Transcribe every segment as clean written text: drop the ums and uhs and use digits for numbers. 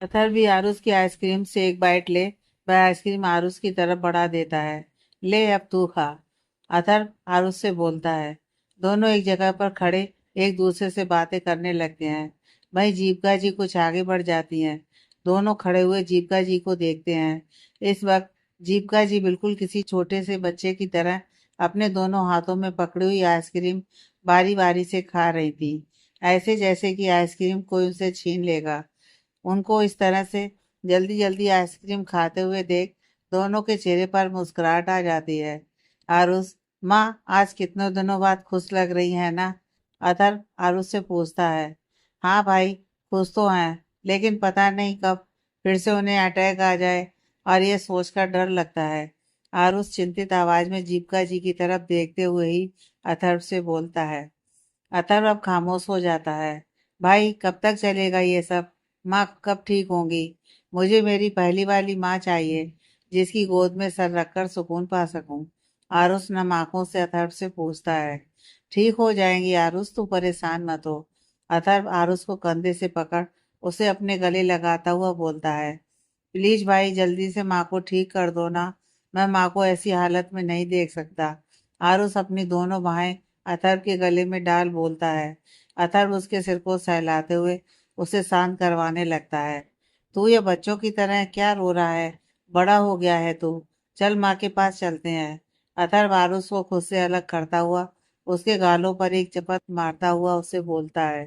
अथर भी आरुष की आइसक्रीम से एक बाइट ले। वह आइसक्रीम आरुष की तरफ बढ़ा देता है। ले अब तू खा। अथर आरुष से बोलता है। दोनों एक जगह पर खड़े एक दूसरे से बातें करने लगते हैं। वहीं जीविका जी कुछ आगे बढ़ जाती हैं। दोनों खड़े हुए जीविका जी को देखते हैं। इस वक्त जीविका जी बिल्कुल किसी छोटे से बच्चे की तरह अपने दोनों हाथों में पकड़ी हुई आइसक्रीम बारी बारी से खा रही थी, ऐसे जैसे कि आइसक्रीम कोई उनसे छीन लेगा। उनको इस तरह से जल्दी जल्दी आइसक्रीम खाते हुए देख दोनों के चेहरे पर मुस्कुराहट आ जाती है। आरुष, माँ आज कितने दिनों बाद खुश लग रही है ना? अथर आरुष से पूछता है। हाँ भाई, खुश तो हैं, लेकिन पता नहीं कब फिर से उन्हें अटैक आ जाए और ये सोचकर डर लगता है। आरुष चिंतित आवाज में जीविका जी की तरफ देखते हुए ही अथर्व से बोलता है। अथर्व अब खामोश हो जाता है। भाई कब तक चलेगा ये सब? माँ कब ठीक होंगी? मुझे मेरी पहली वाली माँ चाहिए, जिसकी गोद में सर रखकर सुकून पा सकूं। आरुष नम आंखों से अथर्व से पूछता है। ठीक हो जाएंगी आरुष, तू परेशान मत हो। अथर्व आरुष को कंधे से पकड़ उसे अपने गले लगाता हुआ बोलता है। प्लीज भाई जल्दी से माँ को ठीक कर दो ना। मैं माँ को ऐसी हालत में नहीं देख सकता। आरुष अपनी दोनों बाहें अथर्व के गले में डाल बोलता है। अथर्व उसके सिर को सहलाते हुए उसे शांत करवाने लगता है। तू ये बच्चों की तरह क्या रो रहा है? बड़ा हो गया है तू। चल माँ के पास चलते हैं। अथर्व आरुष को खुद से अलग करता हुआ उसके गालों पर एक चपत मारता हुआ उसे बोलता है।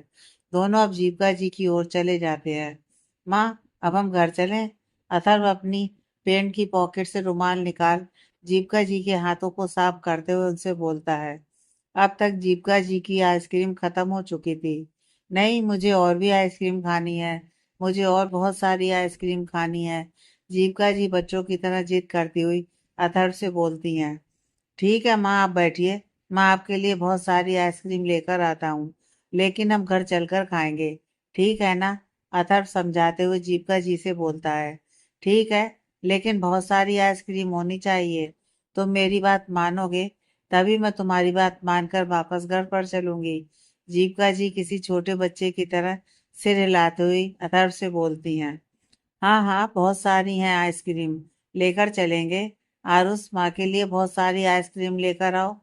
दोनों अब जीविका जी की ओर चले जाते हैं। माँ, अब हम घर चलें? अथर्व अपनी पेंट की पॉकेट से रुमाल निकाल जीविका जी के हाथों को साफ करते हुए उनसे बोलता है। अब तक जीविका जी की आइसक्रीम खत्म हो चुकी थी। नहीं, मुझे और भी आइसक्रीम खानी है। मुझे और बहुत सारी आइसक्रीम खानी है। जीविका जी बच्चों की तरह जिद करती हुई अथर्व से बोलती हैं। ठीक है माँ, आप बैठिए। मैं आपके लिए बहुत सारी आइसक्रीम लेकर आता हूँ, लेकिन हम घर चलकर खाएंगे। ठीक है ना? अथर्व समझाते हुए जीविका जी से बोलता है। ठीक है, लेकिन बहुत सारी आइसक्रीम होनी चाहिए। तुम मेरी बात मानोगे, तभी मैं तुम्हारी बात मानकर वापस घर पर चलूंगी। जीविका जी किसी छोटे बच्चे की तरह सिर हिलाते हुए अथर्व से बोलती हैं। हाँ हाँ, बहुत सारी हैं आइसक्रीम, लेकर चलेंगे। आरुष, माँ के लिए बहुत सारी आइसक्रीम लेकर आओ।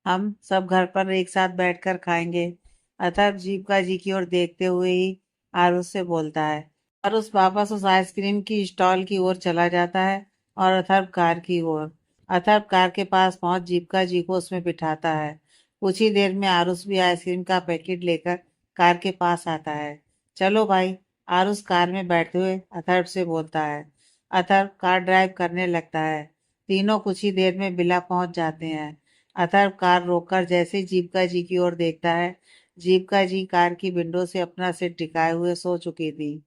हम सब घर पर एक साथ बैठकर खाएंगे। अतः जीविका जी की ओर देखते हुए ही आरुष से बोलता है। आरुष वापस उस आइसक्रीम की स्टॉल की ओर चला जाता है और अथर्व कार की ओर। अथर्व कार के पास पहुंच जीविका जी को उसमें बिठाता है। कुछ ही देर में आरुष भी आइसक्रीम का पैकेट लेकर कार के पास आता है। चलो भाई। आरुष कार में बैठते हुए अथर्व से बोलता है। अथर्व कार ड्राइव करने लगता है। तीनों कुछ ही देर में बिला पहुंच जाते हैं। अथर्व कार रोककर जैसे ही जीविका जी की ओर देखता है, जीविका जी कार की विंडो से अपना सिर टिकाए हुए सो चुकी थी।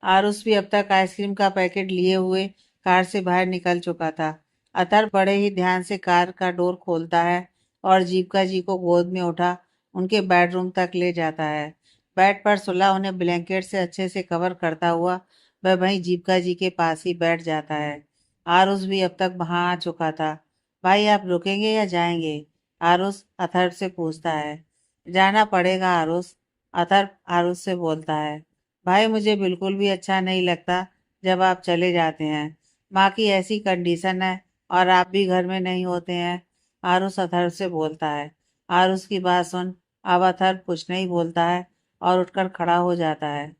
आरुष भी अब तक आइसक्रीम का पैकेट लिए हुए कार से बाहर निकल चुका था। अतर्व बड़े ही ध्यान से कार का डोर खोलता है और जीविका जी को गोद में उठा उनके बेडरूम तक ले जाता है। बेड पर सुला उन्हें ब्लैंकेट से अच्छे से कवर करता हुआ वह वहीं जीविका जी के पास ही बैठ जाता है। आरुष भी अब तक वहां आ चुका था। भाई आप रुकेंगे या जाएंगे? आरुष अथर्व से पूछता है। जाना पड़ेगा आरुष। अथर्व आरुष से बोलता है। भाई मुझे बिल्कुल भी अच्छा नहीं लगता जब आप चले जाते हैं। माँ की ऐसी कंडीशन है और आप भी घर में नहीं होते हैं। आरुष अथर्व से बोलता है। आरुष की बात सुन अब अथर्व कुछ नहीं बोलता है और उठकर खड़ा हो जाता है।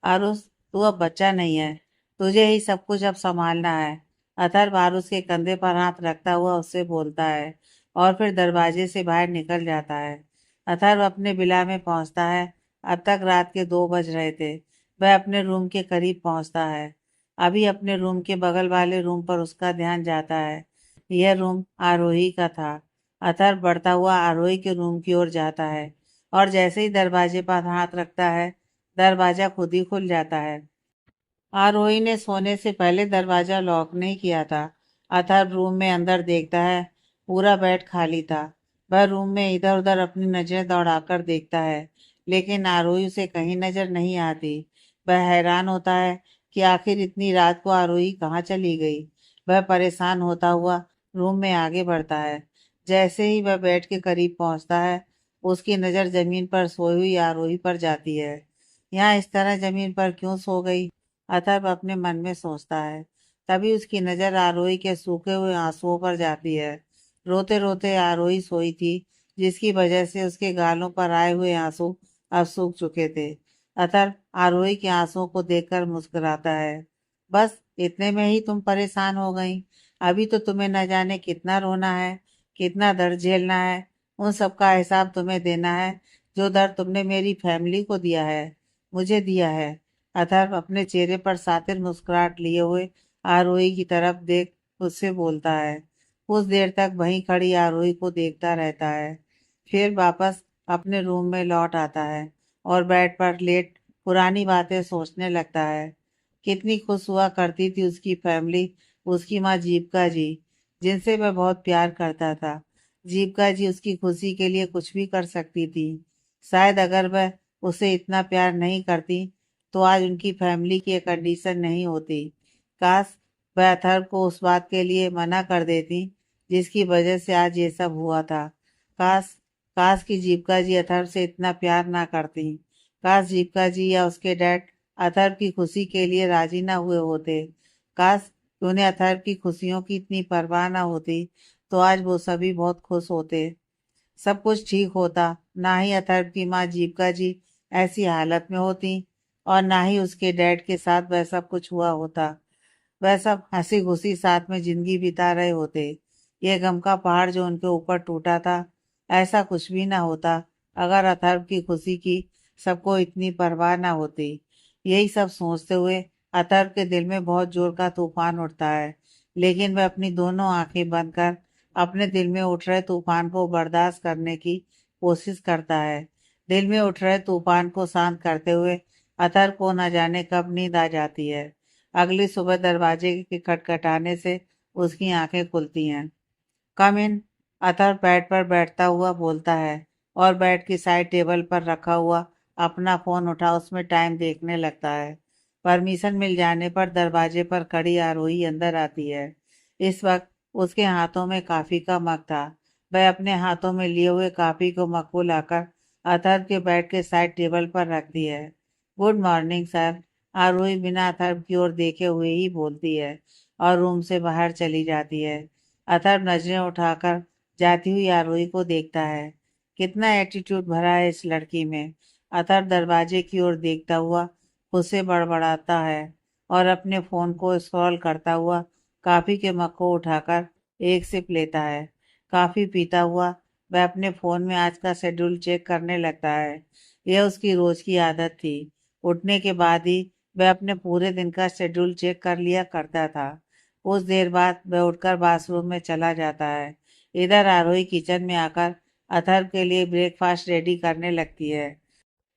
आरुष, तू अब बच्चा नहीं है, तुझे ही सब कुछ अब संभालना है। अथर्व आरुष के कंधे पर हाथ रखता हुआ उससे बोलता है और फिर दरवाजे से बाहर निकल जाता है। अथर्व अपने विला में पहुंचता है। अब तक रात के 2 बज रहे थे। वह अपने रूम के करीब पहुंचता है। अभी अपने रूम के बगल वाले रूम पर उसका ध्यान जाता है। यह रूम आरोही का था। अथर्व बढ़ता हुआ आरोही के रूम की ओर जाता है और जैसे ही दरवाजे पर हाथ रखता है, दरवाजा खुद ही खुल जाता है। आरोही ने सोने से पहले दरवाजा लॉक नहीं किया था। अथर्व रूम में अंदर देखता है। पूरा बेड खाली था। वह रूम में इधर उधर अपनी नजर दौड़ाकर देखता है, लेकिन आरोही उसे कहीं नजर नहीं आती। वह हैरान होता है कि आखिर इतनी रात को आरोही कहाँ चली गई। वह परेशान होता हुआ रूम में आगे बढ़ता है। जैसे ही वह बेड के करीब पहुंचता है, उसकी नजर जमीन पर सोई हुई आरोही पर जाती है। यहाँ इस तरह जमीन पर क्यों सो गई? अथर्व अपने मन में सोचता है। तभी उसकी नजर आरोही के सूखे हुए आंसुओं पर जाती है। रोते रोते आरोही सोई थी, जिसकी वजह से उसके गालों पर आए हुए आंसू अब सूख चुके थे। अथर्व आरोही के आंसुओं को देखकर मुस्कुराता है। बस इतने में ही तुम परेशान हो गई? अभी तो तुम्हें न जाने कितना रोना है, कितना दर्द झेलना है। उन सब का हिसाब तुम्हें देना है, जो दर्द तुमने मेरी फैमिली को दिया है, मुझे दिया है। अथर्व अपने चेहरे पर सातिर मुस्कुराहट लिए हुए आरोही की तरफ देख उससे बोलता है। कुछ देर तक वहीं खड़ी आरोही को देखता रहता है। फिर वापस अपने रूम में लौट आता है और बेड पर लेट पुरानी बातें सोचने लगता है। कितनी खुश हुआ करती थी उसकी फैमिली, उसकी माँ जीविका जी, जिनसे वह बहुत प्यार करता था। जीविका जी उसकी खुशी के लिए कुछ भी कर सकती थी। शायद अगर वह उसे इतना प्यार नहीं करती तो आज उनकी फैमिली की एक कंडीशन नहीं होती। काश वह अथर्व को उस बात के लिए मना कर देती जिसकी वजह से आज ये सब हुआ था। काश काश की जीविका जी अथर्व से इतना प्यार ना करती। काश जीविका जी या उसके डैड अथर्व की खुशी के लिए राजी ना हुए होते। काश उन्हें अथर्व की खुशियों की इतनी परवाह ना होती, तो आज वो सभी बहुत खुश होते। सब कुछ ठीक होता। ना ही अथर्व की माँ जीविका जी ऐसी हालत में होती और ना ही उसके डैड के साथ वैसा कुछ हुआ होता। वह सब हंसी खुशी साथ में जिंदगी बिता रहे होते। ये गम का पहाड़ जो उनके ऊपर टूटा था, ऐसा कुछ भी ना होता अगर अथर्व की खुशी की सबको इतनी परवाह ना होती। यही सब सोचते हुए अथर्व के दिल में बहुत जोर का तूफान उठता है, लेकिन वह अपनी दोनों आंखें बंद कर अपने दिल में उठ रहे तूफान को बर्दाश्त करने की कोशिश करता है। दिल में उठ रहे तूफान को शांत करते हुए अथर्व को न जाने कब नींद आ जाती है। अगली सुबह दरवाजे के खटखटाने से उसकी आंखें खुलती हैं। कम इन। अतः बेड पर बैठता हुआ बोलता है और बेड की साइड टेबल पर रखा हुआ अपना फोन उठा उसमें टाइम देखने लगता है। परमिशन मिल जाने पर दरवाजे पर खड़ी आरोही अंदर आती है। इस वक्त उसके हाथों में कॉफी का मग था। वह अपने हाथों में लिए हुए कॉफी को मग को लाकर अथर्व के बेड के साइड टेबल पर रखती है। Good morning sir. आरोही बिना अथर्व की ओर देखे हुए ही बोलती है और रूम से बाहर चली जाती है। अथर्व नजरें उठाकर जाती हुई आरोही को देखता है। कितना एटीट्यूड भरा है इस लड़की में। अथर्व दरवाजे की ओर देखता हुआ खुद से बड़बड़ाता है और अपने फोन को स्क्रॉल करता हुआ कॉफी के मग को उठाकर एक सिप लेता है। कॉफी पीता हुआ वह अपने फोन में आज का शेड्यूल चेक करने लगता है। यह उसकी रोज की आदत थी। उठने के बाद ही वह अपने पूरे दिन का शेड्यूल चेक कर लिया करता था। कुछ देर बाद वह उठकर बाथरूम में चला जाता है। इधर आरोही किचन में आकर अथर्व के लिए ब्रेकफास्ट रेडी करने लगती है।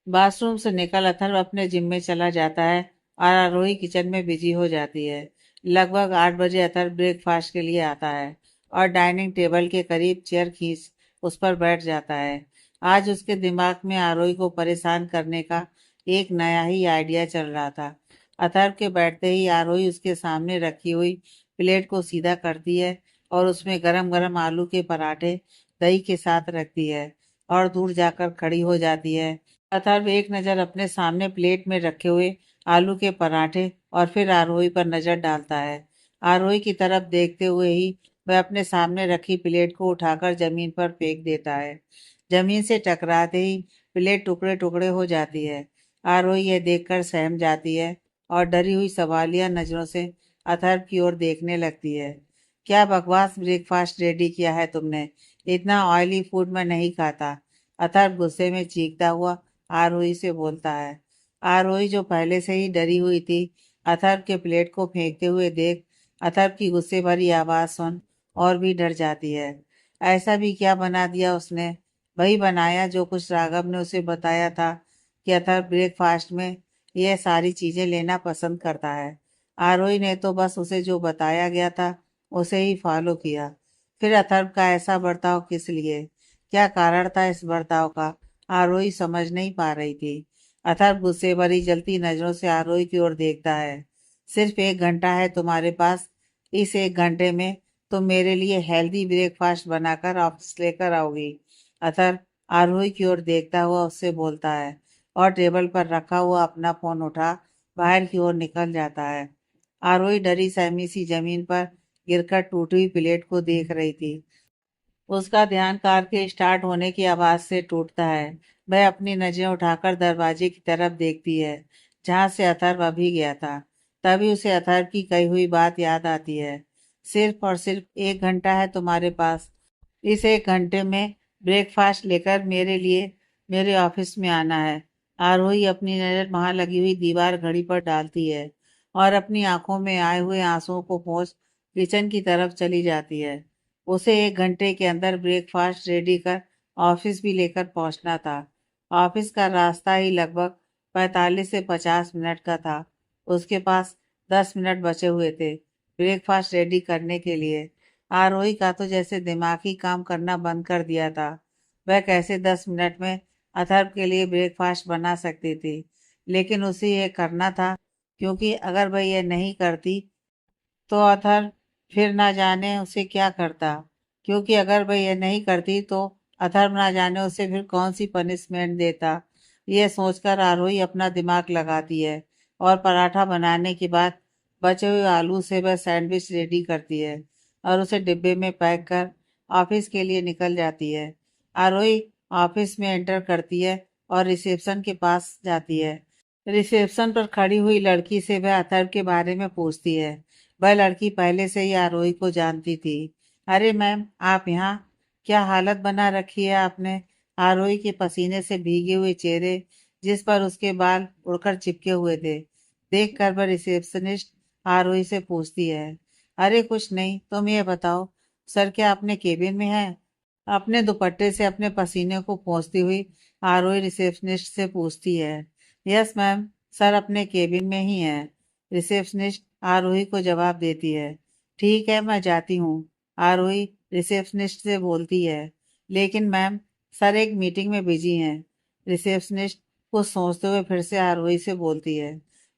बाथरूम से निकल अथर्व अपने जिम में चला जाता है और आरोही किचन में बिजी हो जाती है। लगभग 8 बजे अथर्व ब्रेकफास्ट के लिए आता है और डाइनिंग टेबल के करीब चेयर खींच उस पर बैठ जाता है। आज उसके दिमाग में आरोही को परेशान करने का एक नया ही आइडिया चल रहा था। अथर्व के बैठते ही आरोही उसके सामने रखी हुई प्लेट को सीधा करती है और उसमें गरम गरम आलू के पराठे दही के साथ रखती है और दूर जाकर खड़ी हो जाती है। अथर्व एक नज़र अपने सामने प्लेट में रखे हुए आलू के पराठे और फिर आरोही पर नजर डालता है। आरोही की तरफ देखते हुए ही वह अपने सामने रखी प्लेट को उठाकर जमीन पर फेंक देता है। जमीन से टकराते ही प्लेट टुकड़े टुकड़े हो जाती है। आरोही यह देखकर सहम जाती है और डरी हुई सवालिया नजरों से अथर्व की ओर देखने लगती है। क्या बकवास ब्रेकफास्ट रेडी किया है तुमने? इतना ऑयली फूड मैं नहीं खाता। अथर्व गुस्से में चीखता हुआ आरोही से बोलता है। आरोही जो पहले से ही डरी हुई थी, अथर्व के प्लेट को फेंकते हुए देख अथर्व की गुस्से भरी आवाज सुन और भी डर जाती है। ऐसा भी क्या बना दिया उसने? वही बनाया जो कुछ राघव ने उसे बताया था कि अथर्व ब्रेकफास्ट में यह सारी चीजें लेना पसंद करता है। आरोही ने तो बस उसे जो बताया गया था उसे ही फॉलो किया। फिर अथर्व का ऐसा बर्ताव किस लिए? क्या कारण था इस बर्ताव का? आरोही समझ नहीं पा रही थी। अथर्व गुस्से भरी जलती नजरों से आरोही की ओर देखता है। सिर्फ 1 घंटा है तुम्हारे पास। इस 1 घंटे में तुम मेरे लिए हेल्दी ब्रेकफास्ट बनाकर ऑफिस लेकर आओगी। अथर्व आरोही की ओर देखता हुआ उससे बोलता है और टेबल पर रखा हुआ अपना फोन उठा बाहर की ओर निकल जाता है। आरोही डरी सहमी सी जमीन पर गिरकर टूटी हुई प्लेट को देख रही थी। उसका ध्यान कार के स्टार्ट होने की आवाज से टूटता है। वह अपनी नजरें उठाकर दरवाजे की तरफ देखती है जहां से अथर्व अभी गया था। तभी उसे अथर्व की कही हुई बात याद आती है। सिर्फ और सिर्फ 1 घंटा है तुम्हारे पास। इस 1 घंटे में ब्रेकफास्ट लेकर मेरे लिए मेरे ऑफिस में आना है। आरोही अपनी नजर वहां लगी हुई दीवार घड़ी पर डालती है और अपनी आंखों में आए हुए आंसुओं को पोंछ किचन की तरफ चली जाती है। उसे 1 घंटे के अंदर ब्रेकफास्ट रेडी कर ऑफिस भी लेकर पहुंचना था। ऑफिस का रास्ता ही लगभग 45 से 50 मिनट का था। उसके पास 10 मिनट बचे हुए थे ब्रेकफास्ट रेडी करने के लिए। आरोही का तो जैसे दिमाग ही काम करना बंद कर दिया था। वह कैसे 10 मिनट में अथर्व के लिए ब्रेकफास्ट बना सकती थी। लेकिन उसे यह करना था, क्योंकि अगर वह यह नहीं करती तो अथर्व फिर ना जाने उसे क्या करता। क्योंकि अगर वह यह नहीं करती तो अथर्व ना जाने उसे फिर कौन सी पनिशमेंट देता। यह सोचकर आरोही अपना दिमाग लगाती है और पराठा बनाने के बाद बचे हुए आलू से वह सैंडविच रेडी करती है और उसे डिब्बे में पैक कर ऑफिस के लिए निकल जाती है। आरोही ऑफिस में एंटर करती है और रिसेप्शन के पास जाती है। रिसेप्शन पर खड़ी हुई लड़की से वह अथर्व के बारे में पूछती है। वह लड़की पहले से ही आरोही को जानती थी। अरे मैम, आप यहाँ? क्या हालत बना रखी है आपने। आरोही के पसीने से भीगे हुए चेहरे, जिस पर उसके बाल उड़कर चिपके हुए थे, देख कर वह रिसेप्शनिस्ट आरोही से पूछती है। अरे कुछ नहीं, तुम ये बताओ, सर क्या अपने केबिन में है? अपने दुपट्टे से अपने पसीने को पोंछती हुई आरोही रिसेप्शनिस्ट से पूछती है। यस मैम, सर अपने केबिन में ही है। रिसेप्शनिस्ट आरोही को जवाब देती है। ठीक है, मैं जाती हूँ। आरोही रिसेप्शनिस्ट से बोलती है। लेकिन मैम, सर एक मीटिंग में बिजी हैं। रिसेप्शनिस्ट कुछ सोचते हुए फिर से आरोही से बोलती है।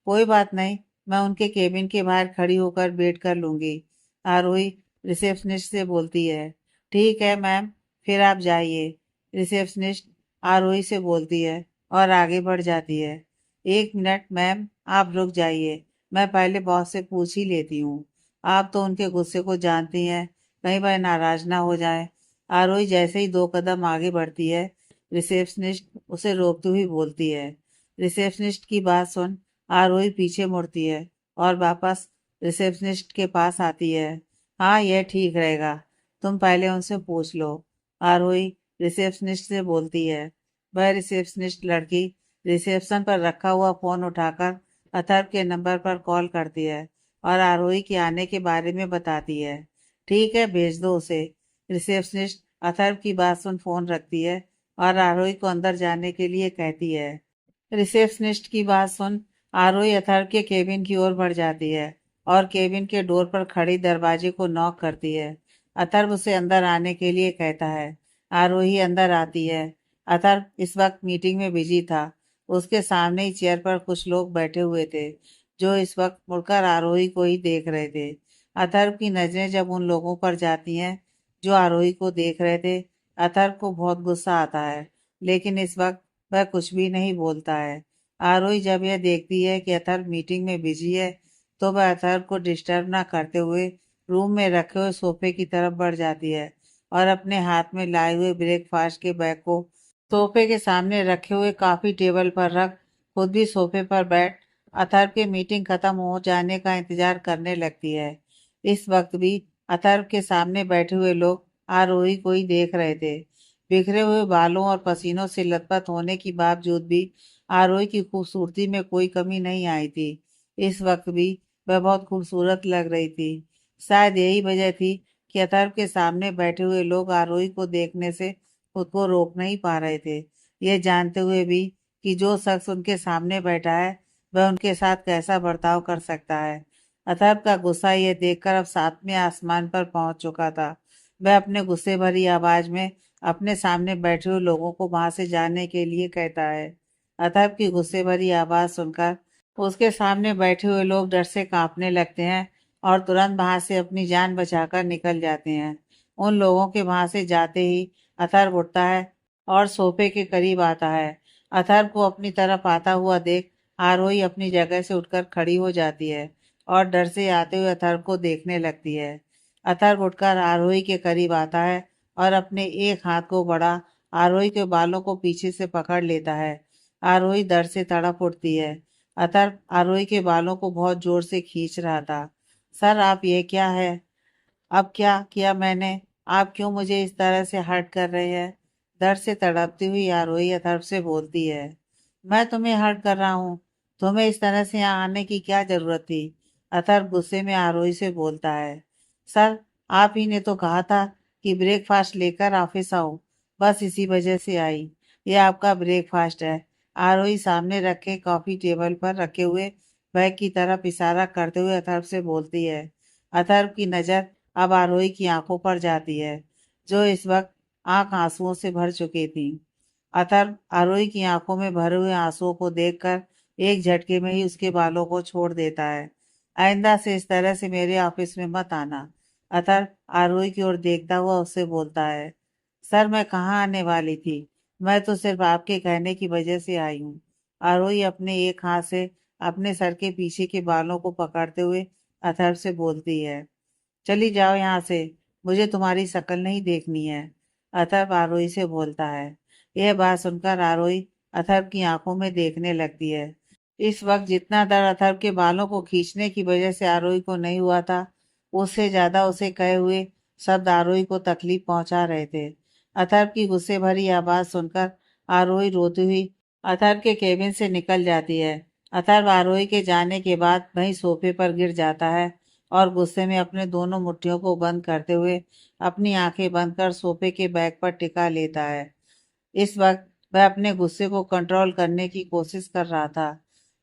कोई बात नहीं, मैं उनके केबिन के बाहर खड़ी होकर वेट कर लूंगी। आरोही रिसेप्शनिस्ट से बोलती है। ठीक है मैम, फिर आप जाइए। रिसेप्शनिस्ट आरोही से बोलती है और आगे बढ़ जाती है। 1 मिनट मैम, आप रुक जाइए, मैं पहले बॉस से पूछ ही लेती हूँ। आप तो उनके गुस्से को जानती हैं, कहीं वह नाराज ना हो जाए। आरोही जैसे ही 2 कदम आगे बढ़ती है, रिसेप्शनिस्ट उसे रोकती हुई बोलती है। रिसेप्शनिस्ट की बात सुन आरोही पीछे मुड़ती है और वापस रिसेप्शनिस्ट के पास आती है। हाँ, यह ठीक रहेगा, तुम पहले उनसे पूछ लो। आरोही रिसेप्शनिस्ट से बोलती है। वह रिसेप्शनिस्ट लड़की रिसेप्शन पर रखा हुआ फोन उठाकर अथर्व के नंबर पर कॉल करती है और आरोही के आने के बारे में बताती है। ठीक है, भेज दो उसे। रिसेप्शनिस्ट अथर्व की बात सुन फोन रखती है और आरोही को अंदर जाने के लिए कहती है। रिसेप्शनिस्ट की बात सुन आरोही अथर्व के केबिन की ओर बढ़ जाती है और केबिन के डोर पर खड़ी दरवाजे को नॉक करती है। अथर्व उसे अंदर आने के लिए कहता है। आरोही अंदर आती है। अथर्व इस वक्त मीटिंग में बिजी था। उसके सामने ही चेयर पर कुछ लोग बैठे हुए थे, जो इस वक्त मुड़कर आरोही को ही देख रहे थे। अथर्व की नजरें जब उन लोगों पर जाती हैं जो आरोही को देख रहे थे, अथर्व को बहुत गुस्सा आता है, लेकिन इस वक्त वह कुछ भी नहीं बोलता है। आरोही जब यह देखती है कि अथर्व मीटिंग में बिजी है, तो वह अथर्व को डिस्टर्ब ना करते हुए रूम में रखे हुए सोफे की तरफ बढ़ जाती है और अपने हाथ में लाए हुए ब्रेकफास्ट के बैग को सोफे के सामने रखे हुए काफी टेबल पर रख खुद भी सोफे पर बैठ अथर्व के मीटिंग खत्म हो जाने का इंतजार करने लगती है। इस वक्त भी अथर्व के सामने बैठे हुए लोग आरोही को ही देख रहे थे। बिखरे हुए बालों और पसीनों से लथपथ होने की बावजूद भी आरोही की खूबसूरती में कोई कमी नहीं आई थी। इस वक्त भी वह बहुत खूबसूरत लग रही थी। शायद यही वजह थी कि अथर्व के सामने बैठे हुए लोग आरोही को देखने से खुद को रोक नहीं पा रहे थे, ये जानते हुए भी कि जो शख्स उनके सामने बैठा है वह उनके साथ कैसा बर्ताव कर सकता है। अथर्व का गुस्सा ये देखकर अब सातवें आसमान पर पहुंच चुका था। वह अपने गुस्से भरी आवाज में अपने सामने बैठे हुए लोगों को वहां से जाने के लिए कहता है। अथर्व की गुस्से भरी आवाज सुनकर उसके सामने बैठे हुए लोग डर से कांपने लगते हैं और तुरंत वहां से अपनी जान बचाकर निकल जाते हैं। उन लोगों के वहां से जाते ही अथर्व उठता है और सोफे के करीब आता है। अथर्व को अपनी तरफ आता हुआ देख आरोही अपनी जगह से उठकर खड़ी हो जाती है और डर से आते हुए अथर्व को देखने लगती है। अथर्व उठकर आरोही के करीब आता है और अपने एक हाथ को बढ़ा आरोही के बालों को पीछे से पकड़ लेता है। आरोही दर्द से तड़प उठती है। अथर्व आरोही के बालों को बहुत जोर से खींच रहा था। सर, आप ये क्या है? अब क्या किया मैंने? आप क्यों मुझे इस तरह से हर्ट कर रहे हैं? दर्द से तड़पती हुई आरोही अथर्व से बोलती है। मैं तुम्हें हर्ट कर रहा हूँ? तुम्हें इस तरह से यहाँ आने की क्या जरूरत थी? अथर्व गुस्से में आरोही से बोलता है। सर, आप ही ने तो कहा था कि ब्रेकफास्ट लेकर ऑफिस आओ, बस इसी वजह से आई। ये आपका ब्रेकफास्ट है। आरोही सामने रखे कॉफी टेबल पर रखे हुए बैग की तरफ इशारा करते हुए अथर्व से बोलती है। अथर्व की नजर अब आरोही की आंखों पर जाती है, जो इस वक्त आंख आंसुओं से भर चुकी थी। अथर्व आरोही की आंखों में भरे हुए आंसुओं को देखकर एक झटके में ही उसके बालों को छोड़ देता है। आइंदा से इस तरह से मेरे ऑफिस में मत आना। अथर्व आरोही की ओर देखता हुआ उससे बोलता है। सर, मैं कहाँ आने वाली थी? मैं तो सिर्फ आपके कहने की वजह से आई हूँ। आरोही अपने एक हाथ से अपने सर के पीछे के बालों को पकड़ते हुए अथर्व से बोलती है। चली जाओ यहाँ से, मुझे तुम्हारी शक्ल नहीं देखनी है। अथर्व आरोही से बोलता है। यह बात सुनकर आरोही अथर्व की आंखों में देखने लगती है। इस वक्त जितना दर्द अथर्व के बालों को खींचने की वजह से आरोही को नहीं हुआ था, उससे ज्यादा उसे कहे हुए शब्द आरोही को तकलीफ पहुंचा रहे थे। अथर्व की गुस्से भरी आवाज सुनकर आरोही रोती हुई अथर्व के केबिन से निकल जाती है। अथर्व आरोही के जाने के बाद वहीं सोफे पर गिर जाता है और गुस्से में अपने दोनों मुट्ठियों को बंद करते हुए अपनी आंखें बंद कर सोफे के बैग पर टिका लेता है। इस वक्त वह अपने गुस्से को कंट्रोल करने की कोशिश कर रहा था।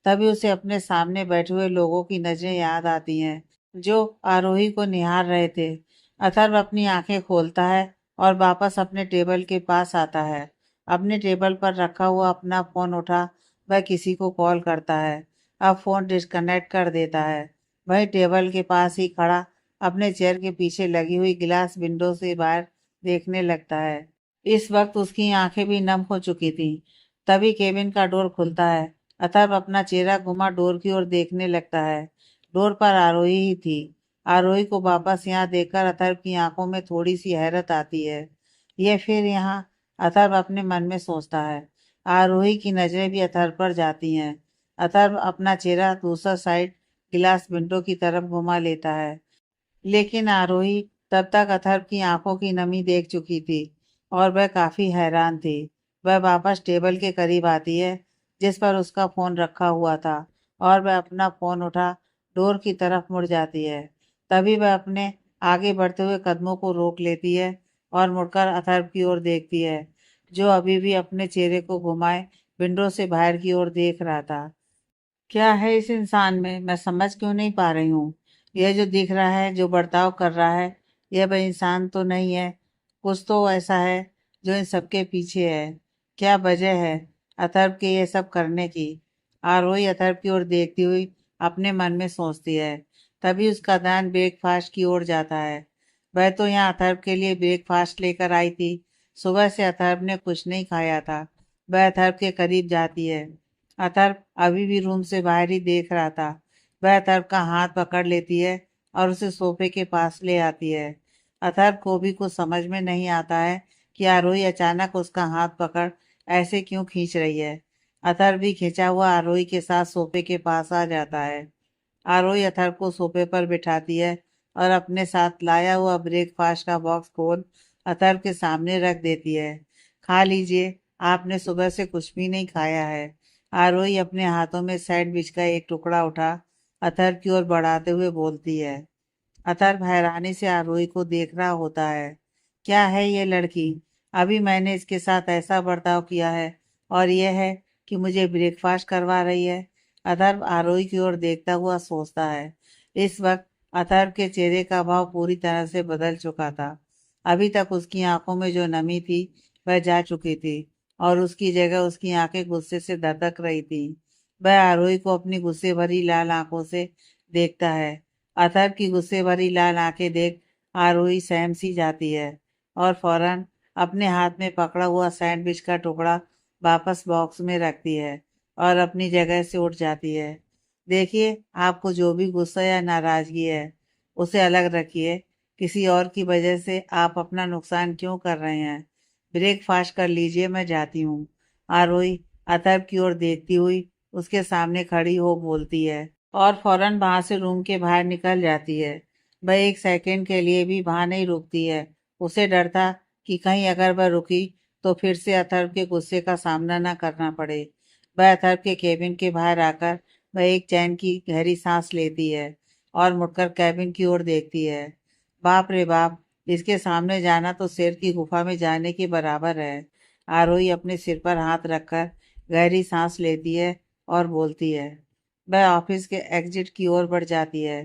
तभी उसे अपने सामने बैठे हुए लोगों की नजरें याद आती हैं, जो आरोही को निहार रहे थे। अथर्व अपनी आंखें खोलता है और वापस अपने टेबल के पास आता है। अपने टेबल पर रखा हुआ अपना फोन उठा वह किसी को कॉल करता है। अब फोन डिस्कनेक्ट कर देता है। वही टेबल के पास ही खड़ा अपने चेयर के पीछे लगी हुई गिलास विंडो से बाहर देखने लगता है। इस वक्त उसकी आंखें भी नम हो चुकी थीं। तभी केबिन का डोर खुलता है। अथर्व अपना चेहरा घुमा डोर की ओर देखने लगता है। डोर पर आरोही ही थी। आरोही को वापस यहाँ देखकर अथर्व की आंखों में थोड़ी सी हैरत आती है। ये फिर यहाँ? अथर्व अपने मन में सोचता है। आरोही की नजरें भी अथर्व पर जाती हैं। अथर्व अपना चेहरा दूसरा साइड गिलास विंडो की तरफ घुमा लेता है, लेकिन आरोही तब तक अथर्व की आंखों की नमी देख चुकी थी और वह काफी हैरान थी। वह वापस टेबल के करीब आती है जिस पर उसका फोन रखा हुआ था और वह अपना फोन उठा डोर की तरफ मुड़ जाती है। तभी वह अपने आगे बढ़ते हुए कदमों को रोक लेती है और मुड़कर अथर्व की ओर देखती है, जो अभी भी अपने चेहरे को घुमाए विंडो से बाहर की ओर देख रहा था। क्या है इस इंसान में? मैं समझ क्यों नहीं पा रही हूँ। यह जो दिख रहा है, जो बर्ताव कर रहा है, यह वह इंसान तो नहीं है। कुछ तो ऐसा है जो इन सबके पीछे है। क्या वजह है अथर्व के ये सब करने की? आरोही अथर्व की ओर देखती हुई अपने मन में सोचती है। तभी उसका ध्यान ब्रेकफास्ट की ओर जाता है। वह तो यहाँ अथर्व के लिए ब्रेकफास्ट लेकर आई थी। सुबह से अथर्व ने कुछ नहीं खाया था। वह अथर्व के करीब जाती है। अथर्व अभी भी रूम से बाहर ही देख रहा था। वह अथर्व का हाथ पकड़ लेती है और उसे सोफे के पास ले आती है। अथर्व को भी कुछ समझ में नहीं आता है कि आरोही अचानक उसका हाथ पकड़ ऐसे क्यों खींच रही है। अथर्व भी खिंचा हुआ आरोही के साथ सोफे के पास आ जाता है। आरोही अथर्व को सोफे पर बिठाती है और अपने साथ लाया हुआ ब्रेकफास्ट का बॉक्स खोल अथर्व के सामने रख देती है। खा लीजिए, आपने सुबह से कुछ भी नहीं खाया है। आरोही अपने हाथों में सैंडविच का एक टुकड़ा उठा अथर्व की ओर बढ़ाते हुए बोलती है। अथर्व हैरानी से आरोही को देख रहा होता है। क्या है ये लड़की? अभी मैंने इसके साथ ऐसा बर्ताव किया है और यह है कि मुझे ब्रेकफास्ट करवा रही है। अथर्व आरोही की ओर देखता हुआ सोचता है। इस वक्त अथर्व के चेहरे का भाव पूरी तरह से बदल चुका था। अभी तक उसकी आंखों में जो नमी थी वह जा चुकी थी और उसकी जगह उसकी आंखें गुस्से से धधक रही थी। वह आरोही को अपनी गुस्से भरी लाल आंखों से देखता है। अथर्व की गुस्से भरी लाल आंखें देख आरोही सहम सी जाती है और फौरन अपने हाथ में पकड़ा हुआ सैंडविच का टुकड़ा वापस बॉक्स में रखती है। और अपनी जगह से उठ जाती है। देखिए, आपको जो भी गुस्सा या नाराजगी है उसे अलग रखिए। किसी और की वजह से आप अपना नुकसान क्यों कर रहे हैं? ब्रेकफास्ट कर लीजिए, मैं जाती हूँ। आरोही अथर्व की ओर देखती हुई उसके सामने खड़ी हो बोलती है और फौरन वहां से रूम के बाहर निकल जाती है। वह एक सेकंड के लिए भी वहां नहीं रुकती है। उसे डर था कि कहीं अगर वह रुकी तो फिर से अथर्व के गुस्से का सामना न करना पड़े। वह अथर्व के केबिन के बाहर आकर वह एक चैन की गहरी सांस लेती है और मुड़कर केबिन की ओर देखती है। बाप रे बाप, इसके सामने जाना तो शेर की गुफा में जाने के बराबर है। आरोही अपने सिर पर हाथ रखकर गहरी सांस लेती है और बोलती है। वह ऑफिस के एग्जिट की ओर बढ़ जाती है।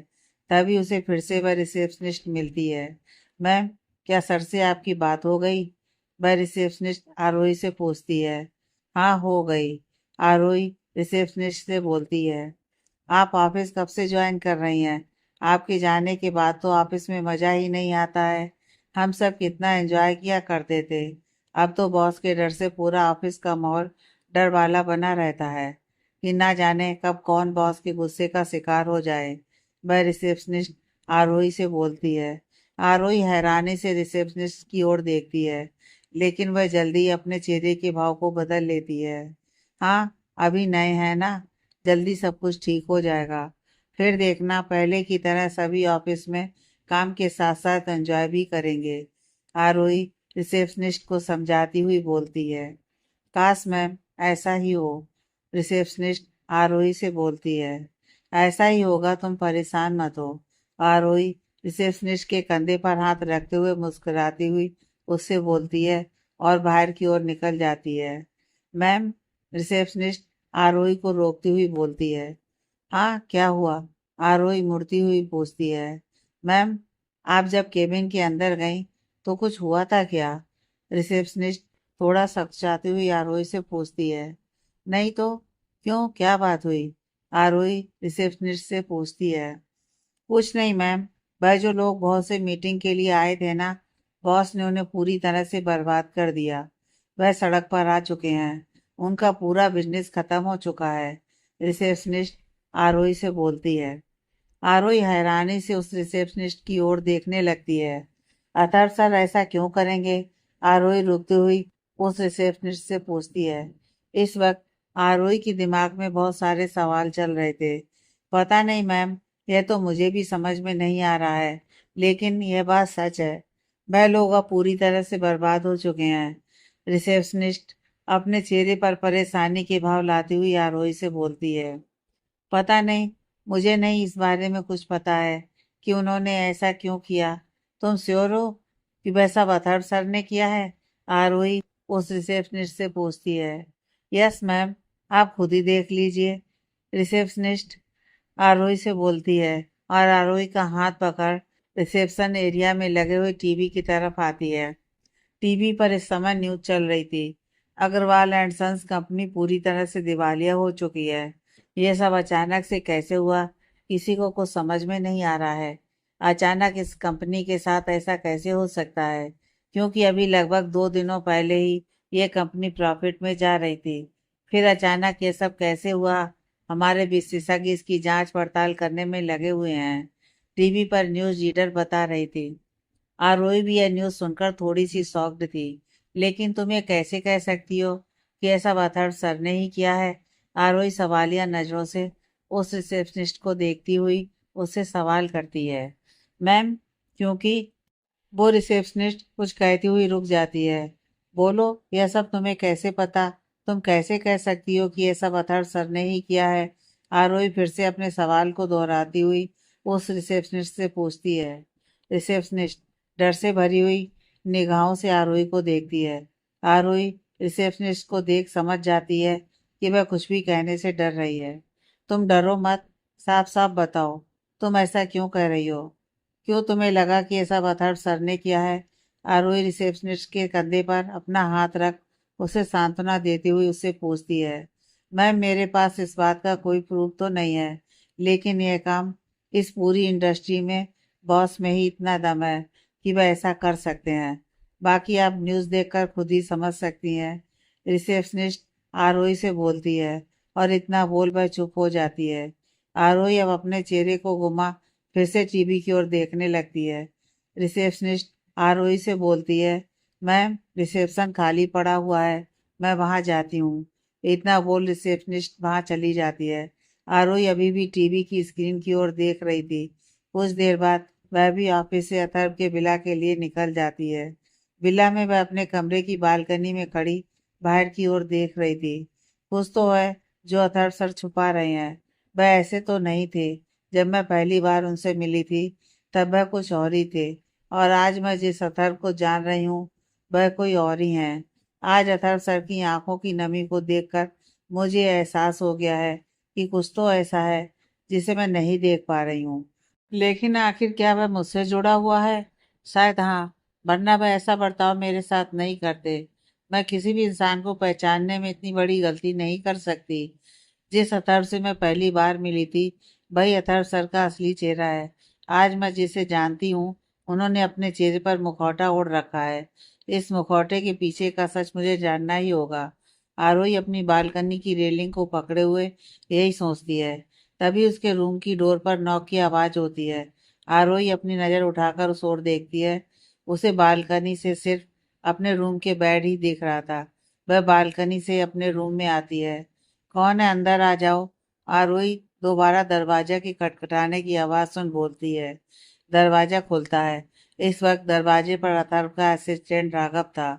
तभी उसे फिर से वह रिसेप्शनिस्ट मिलती है। मैम, क्या सर से आपकी बात हो गई? वह रिसेप्शनिस्ट आरोही से पूछती है। हाँ, हो गई। आरोही रिसेप्शनिस्ट से बोलती है। आप ऑफिस कब से ज्वाइन कर रही हैं? आपके जाने के बाद तो ऑफिस में मज़ा ही नहीं आता है। हम सब कितना एंजॉय किया करते थे। अब तो बॉस के डर से पूरा ऑफिस का माहौल डर वाला बना रहता है कि ना जाने कब कौन बॉस के गुस्से का शिकार हो जाए। वह रिसेप्शनिस्ट आरोही से बोलती है। आरोही हैरानी से रिसेप्शनिस्ट की ओर देखती है, लेकिन वह जल्दी ही अपने चेहरे के भाव को बदल लेती है। हाँ, अभी नए हैं ना, जल्दी सब कुछ ठीक हो जाएगा। फिर देखना, पहले की तरह सभी ऑफिस में काम के साथ साथ एंजॉय भी करेंगे। आरोही रिसेप्शनिस्ट को समझाती हुई बोलती है। काश मैम, ऐसा ही हो। रिसेप्शनिस्ट आरोही से बोलती है। ऐसा ही होगा, तुम परेशान मत हो। आरोही रिसेप्शनिस्ट के कंधे पर हाथ रखते हुए मुस्कुराती हुई उससे बोलती है और बाहर की ओर निकल जाती है। मैम, रिसेप्शनिस्ट आरोही को रोकती हुई बोलती है। हाँ, क्या हुआ? आरोही मुड़ती हुई पूछती है। मैम, आप जब केबिन के अंदर गई तो कुछ हुआ था क्या? रिसेप्शनिस्ट थोड़ा सकचाती हुई आरोही से पूछती है। नहीं तो, क्यों, क्या बात हुई? आरोही रिसेप्शनिस्ट से पूछती है। कुछ नहीं मैम, वह जो लोग बहुत से मीटिंग के लिए आए थे ना, बॉस ने उन्हें पूरी तरह से बर्बाद कर दिया। वह सड़क पर आ चुके हैं। उनका पूरा बिजनेस खत्म हो चुका है। रिसेप्शनिस्ट आरोही से बोलती है। आरोही हैरानी से उस रिसेप्शनिस्ट की ओर देखने लगती है। अतः सर ऐसा क्यों करेंगे? आरोही रुकती हुई उस रिसेप्शनिस्ट से पूछती है। इस वक्त आरोही के दिमाग में बहुत सारे सवाल चल रहे थे। पता नहीं मैम, यह तो मुझे भी समझ में नहीं आ रहा है, लेकिन यह बात सच है। वह लोग अब पूरी तरह से बर्बाद हो चुके हैं। रिसेप्शनिस्ट अपने चेहरे पर परेशानी के भाव लाती हुई आरोही से बोलती है। पता नहीं, मुझे नहीं इस बारे में कुछ पता है कि उन्होंने ऐसा क्यों किया। तुम श्योर हो कि वैसा अथर्व सर ने किया है? आरोही उस रिसेप्शनिस्ट से पूछती है। यस मैम, आप खुद ही देख लीजिए। रिसेप्शनिस्ट आरोही से बोलती है और आरोही का हाथ पकड़ रिसेप्शन एरिया में लगे हुए टीवी की तरफ आती है। टीवी पर इस समय न्यूज चल रही थी। अग्रवाल एंड सन्स कंपनी पूरी तरह से दिवालिया हो चुकी है। ये सब अचानक से कैसे हुआ, किसी को कुछ समझ में नहीं आ रहा है। अचानक इस कंपनी के साथ ऐसा कैसे हो सकता है, क्योंकि अभी लगभग 2 दिनों पहले ही ये कंपनी प्रॉफिट में जा रही थी। फिर अचानक ये सब कैसे हुआ? हमारे विशेषज्ञ इसकी जांच पड़ताल करने में लगे हुए हैं। टीवी पर न्यूज रीडर बता रही थी। आरोही भी यह न्यूज़ सुनकर थोड़ी सी शॉक्ड थी। लेकिन तुम ये कैसे कह सकती हो कि ऐसा अथर्व सर ने ही किया है? आरोही सवालिया नजरों से उस रिसेप्शनिस्ट को देखती हुई उससे सवाल करती है। मैम, क्योंकि वो रिसेप्शनिस्ट कुछ कहती हुई रुक जाती है। बोलो, यह सब तुम्हें कैसे पता? तुम कैसे कह सकती हो कि यह सब अथर्व सर ने ही किया है? आरोही फिर से अपने सवाल को दोहराती हुई उस रिसेप्शनिस्ट से पूछती है। रिसेप्शनिस्ट डर से भरी हुई निगाहों से आरोही को देखती है। आरोही रिसेप्शनिस्ट को देख समझ जाती है कि वह कुछ भी कहने से डर रही है। तुम डरो मत, साफ साफ बताओ, तुम ऐसा क्यों कह रही हो? क्यों तुम्हें लगा कि ऐसा अथर्व सर ने किया है? आरोही रिसेप्शनिस्ट के कंधे पर अपना हाथ रख उसे सांत्वना देती हुई उससे पूछती है। मैम, मेरे पास इस बात का कोई प्रूफ तो नहीं है, लेकिन यह काम इस पूरी इंडस्ट्री में बॉस में ही इतना दम है कि वह ऐसा कर सकते हैं। बाकी आप न्यूज़ देखकर खुद ही समझ सकती हैं। रिसेप्शनिस्ट आरोही से बोलती है। और इतना बोल वह चुप हो जाती है। आरोही अब अपने चेहरे को घुमा फिर से टीवी की ओर देखने लगती है। रिसेप्शनिस्ट आरोही से बोलती है, मैम रिसेप्शन खाली पड़ा हुआ है, मैं वहां जाती हूँ। इतना बोल रिसेप्शनिस्ट वहां चली जाती है। आरोही अभी भी टीवी की स्क्रीन की ओर देख रही थी। कुछ देर बाद वह भी ऑफिस से अथर्व के विला के लिए निकल जाती है। विला में वह अपने कमरे की बालकनी में खड़ी बाहर की ओर देख रही थी। कुछ तो है जो अथर्व सर छुपा रहे हैं। वह ऐसे तो नहीं थे। जब मैं पहली बार उनसे मिली थी तब वह कुछ और ही थे, और आज मैं जिस अथर्व को जान रही हूँ वह कोई और ही है। आज अथर्व सर की आंखों की नमी को देखकर मुझे एहसास हो गया है कि कुछ तो ऐसा है जिसे मैं नहीं देख पा रही हूँ। लेकिन आखिर क्या वह मुझसे जुड़ा हुआ है? शायद हाँ, वरना वह ऐसा बर्ताव मेरे साथ नहीं करते। मैं किसी भी इंसान को पहचानने में इतनी बड़ी गलती नहीं कर सकती। जिस अथर्व से मैं पहली बार मिली थी वही अथर्व सर का असली चेहरा है। आज मैं जिसे जानती हूँ उन्होंने अपने चेहरे पर मुखौटा ओढ़ रखा है। इस मुखौटे के पीछे का सच मुझे जानना ही होगा। आरोही अपनी बालकनी की रेलिंग को पकड़े हुए यही सोचती है। तभी उसके रूम की डोर पर नॉक की आवाज होती है। आरोही अपनी नजर उठाकर उस ओर देखती है। उसे बालकनी से सिर्फ अपने रूम के बेड ही दिख रहा था। वह बालकनी से अपने रूम में आती है। कौन है, अंदर आ जाओ। आरोही दोबारा दरवाजा की खटखटाने की आवाज सुन बोलती है। दरवाजा खुलता है। इस वक्त दरवाजे पर अथर्व का असिस्टेंट राघव था।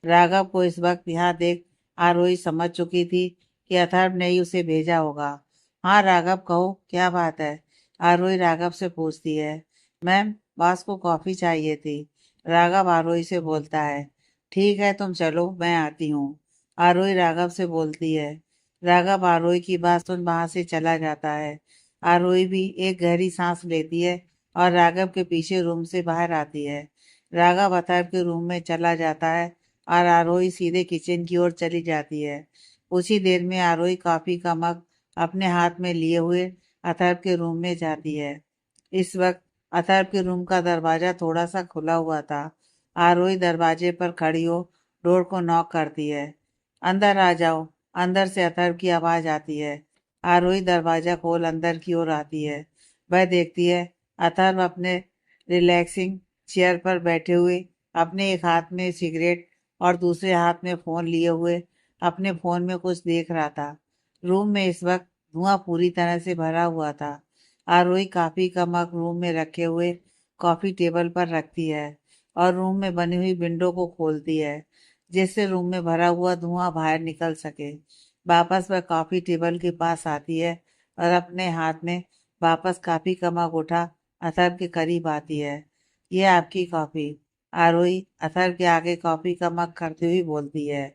राघव को इस वक्त यहाँ देख आरोही समझ चुकी थी कि अथर्व ने ही उसे भेजा होगा। हाँ राघव, कहो क्या बात है? आरोही राघव से पूछती है। मैम, बॉस को कॉफी चाहिए थी। राघव आरोही से बोलता है। ठीक है, तुम चलो, मैं आती हूँ। आरोही राघव से बोलती है। राघव आरोही की बात सुन वहां से चला जाता है। आरोही भी एक गहरी सांस लेती है और राघव के पीछे रूम से बाहर आती है। राघव अथर्व के रूम में चला जाता है और आरोही सीधे किचन की ओर चली जाती है। उसी देर में आरोही कॉफी का मग अपने हाथ में लिए हुए अथर्व के रूम में जाती है। इस वक्त अथर्व के रूम का दरवाजा थोड़ा सा खुला हुआ था। आरोही दरवाजे पर खड़ी हो डोर को नॉक करती है। अंदर आ जाओ। अंदर से अथर्व की आवाज आती है। आरोही दरवाजा खोल अंदर की ओर आती है। वह देखती है अथर्व अपने रिलैक्सिंग चेयर पर बैठे हुए अपने एक हाथ में सिगरेट और दूसरे हाथ में फोन लिए हुए अपने फोन में कुछ देख रहा था। रूम में इस वक्त धुआं पूरी तरह से भरा हुआ था। आरोही कॉफी का मग रूम में रखे हुए कॉफी टेबल पर रखती है और रूम में बनी हुई विंडो को खोलती है जिससे रूम में भरा हुआ धुआं बाहर निकल सके। वापस वह कॉफी टेबल के पास आती है और अपने हाथ में वापस कॉफी का मग उठा अथर्व के करीब आती है। ये आपकी कॉफी। आरोही अथर्व के आगे कॉफी का मग करते हुए बोलती है।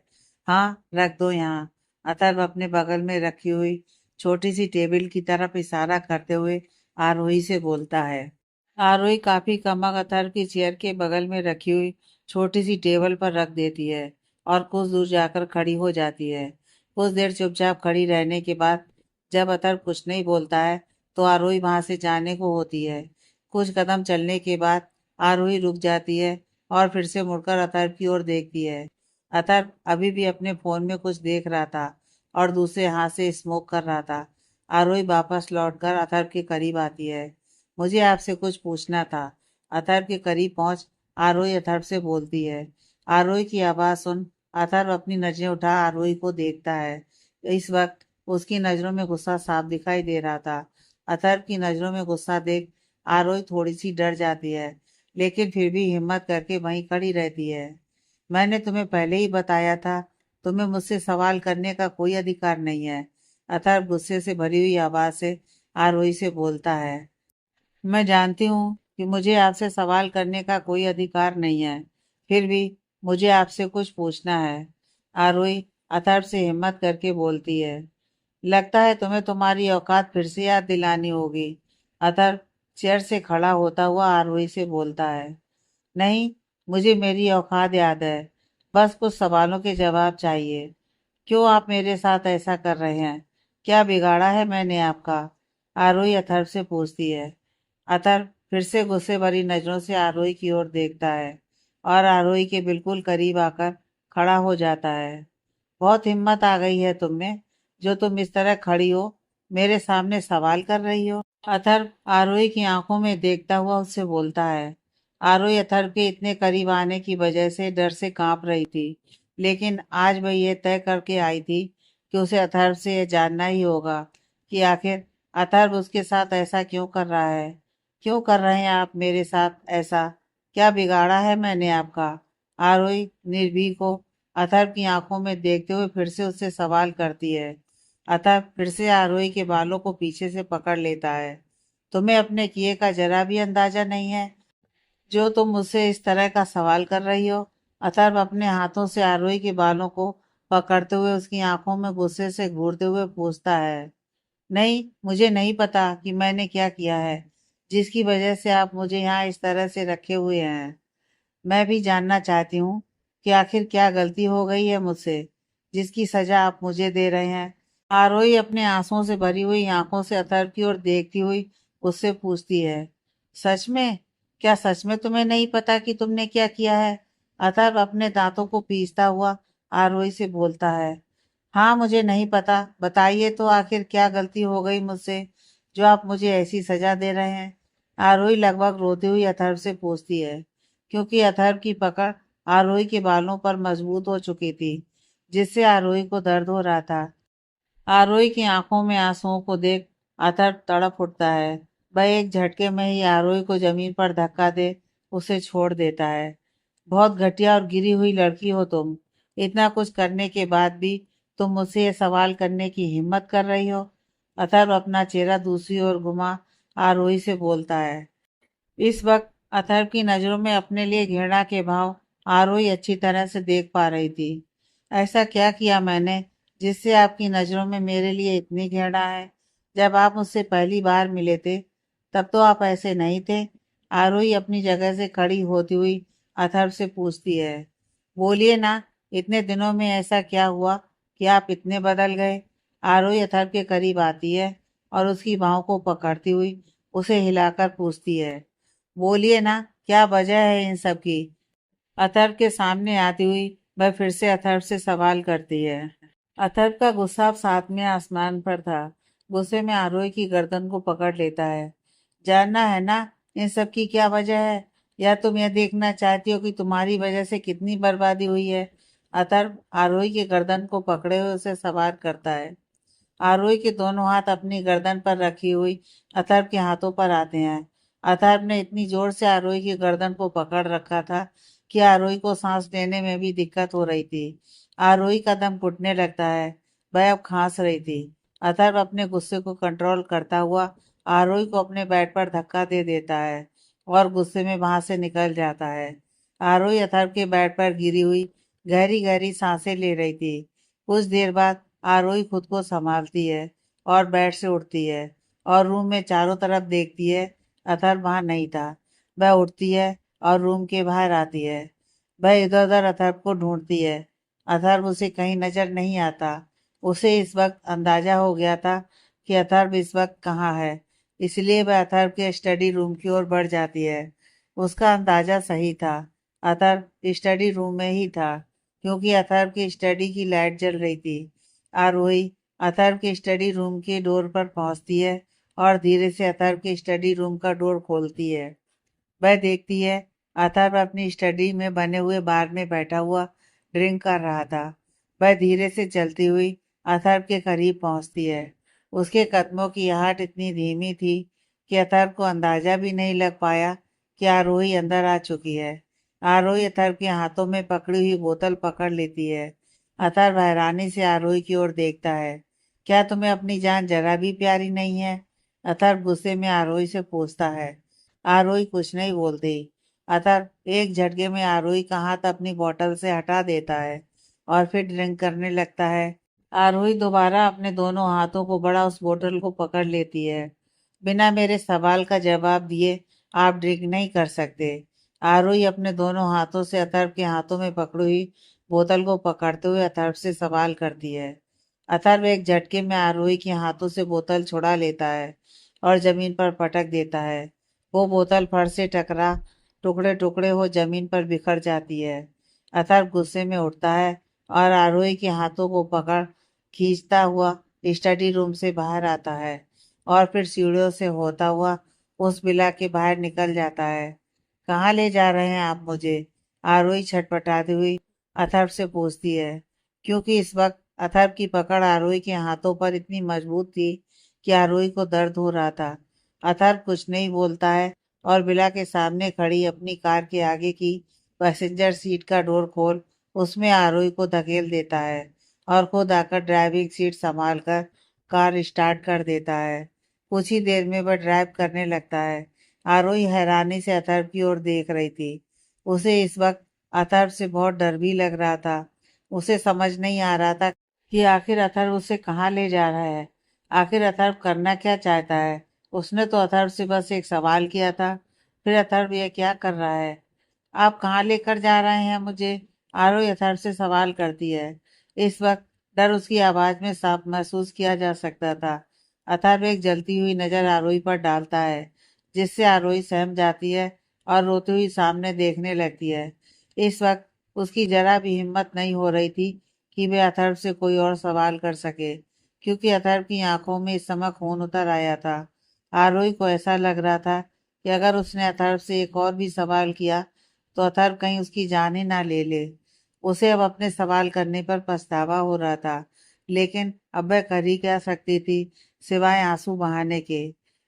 हाँ, रख दो यहाँ। अथर्व अपने बगल में रखी हुई छोटी सी टेबल की तरफ इशारा करते हुए आरोही से बोलता है। आरोही काफी कमक अथर्व की चेयर के बगल में रखी हुई छोटी सी टेबल पर रख देती है और कुछ दूर जाकर खड़ी हो जाती है। कुछ देर चुपचाप खड़ी रहने के बाद जब अथर्व कुछ नहीं बोलता है तो आरोही वहां से जाने को होती है। कुछ कदम चलने के बाद आरोही रुक जाती है और फिर से मुड़कर अथर्व की ओर देखती है। अथर्व अभी भी अपने फोन में कुछ देख रहा था और दूसरे हाथ से स्मोक कर रहा था। आरोही वापस लौटकर अथर्व के करीब आती है। मुझे आपसे कुछ पूछना था। अथर्व के करीब पहुंच आरोही अथर्व से बोलती है। आरोही की आवाज सुन अथर्व अपनी नजरें उठा आरोही को देखता है। इस वक्त उसकी नजरों में गुस्सा साफ दिखाई दे रहा था। अथर्व की नजरों में गुस्सा देख आरोही थोड़ी सी डर जाती है, लेकिन फिर भी हिम्मत करके वहीं खड़ी रहती है। मैंने तुम्हें पहले ही बताया था, तुम्हें मुझसे सवाल करने का कोई अधिकार नहीं है। अथर्व गुस्से से भरी हुई आवाज से आरोही से बोलता है। मैं जानती हूँ कि मुझे आपसे सवाल करने का कोई अधिकार नहीं है, फिर भी मुझे आपसे कुछ पूछना है। आरोही अथर्व से हिम्मत करके बोलती है। लगता है तुम्हें तुम्हारी औकात फिर से याद दिलानी होगी। अथर्व चेयर से खड़ा होता हुआ आरोही से बोलता है। नहीं, मुझे मेरी औकात याद है, बस कुछ सवालों के जवाब चाहिए। क्यों आप मेरे साथ ऐसा कर रहे हैं? क्या बिगाड़ा है मैंने आपका? आरोही अथर्व से पूछती है। अथर्व फिर से गुस्से भरी नजरों से आरोही की ओर देखता है और आरोही के बिल्कुल करीब आकर खड़ा हो जाता है। बहुत हिम्मत आ गई है तुम में। जो तुम इस तरह खड़ी हो मेरे सामने सवाल कर रही हो? अथर्व आरोही की आंखों में देखता हुआ उससे बोलता है। आरोही अथर्व के इतने करीब आने की वजह से डर से कांप रही थी, लेकिन आज वह यह तय करके आई थी कि उसे अथर्व से यह जानना ही होगा कि आखिर अथर्व उसके साथ ऐसा क्यों कर रहा है। क्यों कर रहे हैं आप मेरे साथ ऐसा? क्या बिगाड़ा है मैंने आपका? आरोही निर्भीक को अथर्व की आंखों में देखते हुए फिर से उससे सवाल करती है। अतः फिर से आरोही के बालों को पीछे से पकड़ लेता है। तुम्हें अपने किए का जरा भी अंदाजा नहीं है, जो तुम मुझसे इस तरह का सवाल कर रही हो? अथर्व अपने हाथों से आरोही के बालों को पकड़ते हुए उसकी आंखों में गुस्से से घूरते हुए पूछता है। नहीं, मुझे नहीं पता कि मैंने क्या किया है जिसकी वजह से आप मुझे यहाँ इस तरह से रखे हुए हैं। मैं भी जानना चाहती हूँ कि आखिर क्या गलती हो गई है मुझसे जिसकी सजा आप मुझे दे रहे हैं। आरोही अपने आंसुओं से भरी हुई आंखों से अथर्व की ओर देखती हुई उससे पूछती है। सच में? क्या सच में तुम्हें नहीं पता कि तुमने क्या किया है? अथर्व अपने दांतों को पीसता हुआ आरोही से बोलता है। हाँ, मुझे नहीं पता। बताइए तो आखिर क्या गलती हो गई मुझसे जो आप मुझे ऐसी सजा दे रहे हैं? आरोही लगभग रोती हुई अथर्व से पूछती है, क्योंकि अथर्व की पकड़ आरोही के बालों पर मजबूत हो चुकी थी, जिससे आरोही को दर्द हो रहा था। आरोही की आंखों में आंसुओं को देख अथर्व तड़प उठता है। वह एक झटके में ही आरोही को जमीन पर धक्का दे उसे छोड़ देता है। बहुत घटिया और गिरी हुई लड़की हो तुम। इतना कुछ करने के बाद भी तुम मुझसे ये सवाल करने की हिम्मत कर रही हो? अथर्व अपना चेहरा दूसरी ओर घुमा आरोही से बोलता है। इस वक्त अथर्व की नजरों में अपने लिए घृणा के भाव आरोही अच्छी तरह से देख पा रही थी। ऐसा क्या किया मैंने जिससे आपकी नजरों में मेरे लिए इतनी घृणा है? जब आप मुझसे पहली बार मिले थे तब तो आप ऐसे नहीं थे। आरोही अपनी जगह से खड़ी होती हुई अथर्व से पूछती है। बोलिए ना, इतने दिनों में ऐसा क्या हुआ कि आप इतने बदल गए? आरोही अथर्व के करीब आती है और उसकी बाहों को पकड़ती हुई उसे हिलाकर पूछती है। बोलिए ना, क्या वजह है इन सब की? अथर्व के सामने आती हुई वह फिर से अथर्व से सवाल करती है। अथर्व का गुस्सा अब सातवें आसमान पर था। गुस्से में आरोही की गर्दन को पकड़ लेता है। जानना है ना इन सब की क्या वजह है, या तुम यह देखना चाहती हो कि तुम्हारी वजह से कितनी बर्बादी हुई है? अथर्व आरोही की गर्दन को पकड़े हुए उसे सवार करता है। आरोही के दोनों हाथ अपनी गर्दन पर रखी हुई अथर्व के हाथों पर आते हैं। अथर्व ने इतनी जोर से आरोही की गर्दन को पकड़ रखा था कि आरोही को सांस लेने में भी दिक्कत हो रही थी। आरोही का दम घुटने लगता है। वह अब खांस रही थी। अथर्व अपने गुस्से को कंट्रोल करता हुआ आरोही को अपने बेड पर धक्का दे देता है और गुस्से में वहां से निकल जाता है। आरोही अथर्व के बेड पर गिरी हुई गहरी गहरी सांसें ले रही थी। कुछ देर बाद आरोही खुद को संभालती है और बेड से उठती है और रूम में चारों तरफ देखती है। अथर्व वहां नहीं था। वह उठती है और रूम के बाहर आती है। वह इधर उधर अथर्व को ढूंढती है। अथर्व उसे कहीं नजर नहीं आता। उसे इस वक्त अंदाजा हो गया था कि अथर्व इस वक्त कहाँ है, इसलिए वह अथर्व के स्टडी रूम की ओर बढ़ जाती है। उसका अंदाजा सही था। अथर्व स्टडी रूम में ही था, क्योंकि अथर्व की स्टडी की लाइट जल रही थी। आरोही अथर्व के स्टडी रूम के डोर पर पहुंचती है और धीरे से अथर्व के स्टडी रूम का डोर खोलती है। वह देखती है अथर्व अपनी स्टडी में बने हुए बार में बैठा हुआ ड्रिंक कर रहा था। वह धीरे से चलती हुई अथर्व के करीब पहुंचती है। उसके कदमों की आहट इतनी धीमी थी कि अथर्व को अंदाजा भी नहीं लग पाया कि आरोही अंदर आ चुकी है। आरोही अथर्व के हाथों में पकड़ी हुई बोतल पकड़ लेती है। अथर्व हैरानी से आरोही की ओर देखता है। क्या तुम्हें अपनी जान जरा भी प्यारी नहीं है? अथर्व गुस्से में आरोही से पूछता है। आरोही कुछ नहीं बोलती। अथर्व एक झटके में आरोही का हाथ अपनी बोतल से हटा देता है और फिर ड्रिंक करने लगता है। आरोही दोबारा अपने दोनों हाथों को बड़ा उस बोतल को पकड़ लेती है। बिना मेरे सवाल का जवाब दिए आप ड्रिंक नहीं कर सकते। आरोही अपने दोनों हाथों से अथर्व के हाथों में पकड़ी हुई बोतल को पकड़ते हुए अथर्व से सवाल करती है। अथर्व एक झटके में आरोही के हाथों से बोतल छुड़ा लेता है और जमीन पर पटक देता है। वो बोतल फर्श से टकरा टुकड़े टुकड़े हो जमीन पर बिखर जाती है। अथर्व गुस्से में उठता है और आरोही के हाथों को पकड़ खींचता हुआ स्टडी रूम से बाहर आता है और फिर सीढ़ियों से होता हुआ उस विला के बाहर निकल जाता है। कहाँ ले जा रहे हैं आप मुझे? आरोही छटपटाती हुई अथर्व से पूछती है, क्योंकि इस वक्त अथर्व की पकड़ आरोही के हाथों पर इतनी मजबूत थी कि आरोही को दर्द हो रहा था। अथर्व कुछ नहीं बोलता है और विला के सामने खड़ी अपनी कार के आगे की पैसेंजर सीट का डोर खोल उसमें आरोही को धकेल देता है और खुद आकर ड्राइविंग सीट संभाल कर कार स्टार्ट कर देता है। कुछ ही देर में वह ड्राइव करने लगता है। आरोही हैरानी से अथर्व की ओर देख रही थी। उसे इस वक्त अथर्व से बहुत डर भी लग रहा था। उसे समझ नहीं आ रहा था कि आखिर अथर्व उसे कहाँ ले जा रहा है। आखिर अथर्व करना क्या चाहता है? उसने तो अथर्व से बस एक सवाल किया था, फिर अथर्व ये क्या कर रहा है? आप कहाँ लेकर जा रहे हैं मुझे? आरोही अथर्व से सवाल करती है। इस वक्त डर उसकी आवाज में साफ महसूस किया जा सकता था। अथर्व एक जलती हुई नजर आरोही पर डालता है, जिससे आरोही सहम जाती है और रोती हुई सामने देखने लगती है। इस वक्त उसकी जरा भी हिम्मत नहीं हो रही थी कि वह अथर्व से कोई और सवाल कर सके, क्योंकि अथर्व की आंखों में इस समय खून उतर आया था। आरोही को ऐसा लग रहा था कि अगर उसने अथर्व से एक और भी सवाल किया तो अथर्व कहीं उसकी जान ही ना ले ले। उसे अब अपने सवाल करने पर पछतावा हो रहा था, लेकिन अब वह कर ही क्या सकती थी सिवाय आंसू बहाने के।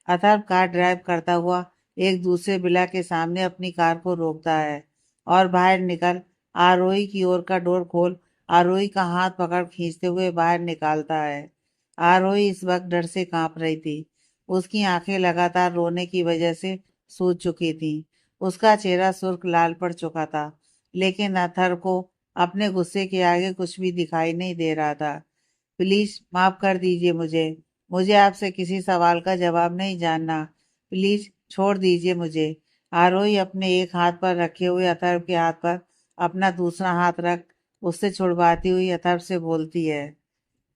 अथर्व कार ड्राइव करता हुआ एक दूसरे बिला के सामने अपनी कार को रोकता है और बाहर निकल आरोही की ओर का डोर खोल आरोही का हाथ पकड़ खींचते हुए बाहर निकालता है। आरोही इस वक्त डर से कांप रही थी। उसकी आंखें लगातार रोने की वजह से सूज चुकी थी। उसका चेहरा सुर्ख लाल पड़ चुका था, लेकिन अथर्व को अपने गुस्से के आगे कुछ भी दिखाई नहीं दे रहा था। प्लीज माफ कर दीजिए मुझे। मुझे आपसे किसी सवाल का जवाब नहीं जानना। प्लीज छोड़ दीजिए मुझे। आरोही अपने एक हाथ पर रखे हुए अथर्व के हाथ पर अपना दूसरा हाथ रख उससे छुड़वाती हुई अथर्व से बोलती है,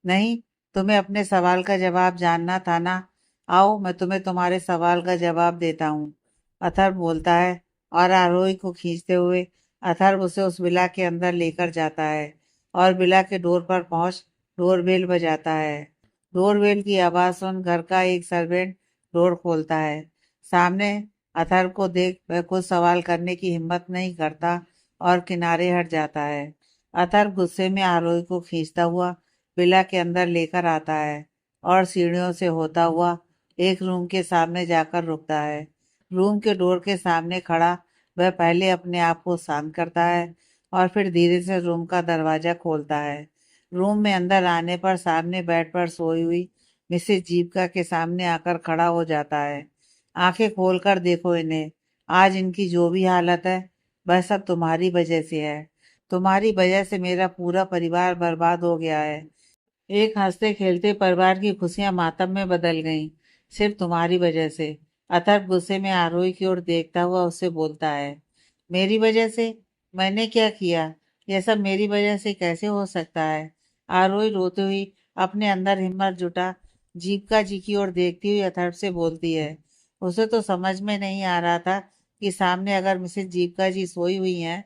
नहीं, तुम्हें अपने सवाल का जवाब जानना था ना? आओ मैं तुम्हें तुम्हारे सवाल का जवाब देता हूँ। अथर्व बोलता है और आरोही को खींचते हुए अथर्व उसे उस विला के अंदर लेकर जाता है और विला के डोर पर पहुंच डोरबेल बजाता है। डोरबेल की आवाज सुन घर का एक सर्वेंट डोर खोलता है। सामने अथर्व को देख वह कुछ सवाल करने की हिम्मत नहीं करता और किनारे हट जाता है। अथर्व गुस्से में आरोही को खींचता हुआ विला के अंदर लेकर आता है और सीढ़ियों से होता हुआ एक रूम के सामने जाकर रुकता है। रूम के डोर के सामने खड़ा वह पहले अपने आप को शांत करता है और फिर धीरे से रूम का दरवाजा खोलता है। रूम में अंदर आने पर सामने बेड पर सोई हुई मिसेस जीविका के सामने आकर खड़ा हो जाता है। आंखें खोलकर देखो इन्हें। आज इनकी जो भी हालत है वह सब तुम्हारी वजह से है। तुम्हारी वजह से मेरा पूरा परिवार बर्बाद हो गया है। एक हंसते खेलते परिवार की खुशियां मातम में बदल गईं, सिर्फ तुम्हारी वजह से। अथर्व गुस्से में आरोही की ओर देखता हुआ उससे बोलता है, मेरी वजह से? मैंने क्या किया? यह सब मेरी वजह से कैसे हो सकता है? आरोही रोती हुई अपने अंदर हिम्मत जुटा जीविका जी की ओर देखती हुई अथर्व से बोलती है। उसे तो समझ में नहीं आ रहा था कि सामने अगर मिसेस जीविका जी सोई हुई हैं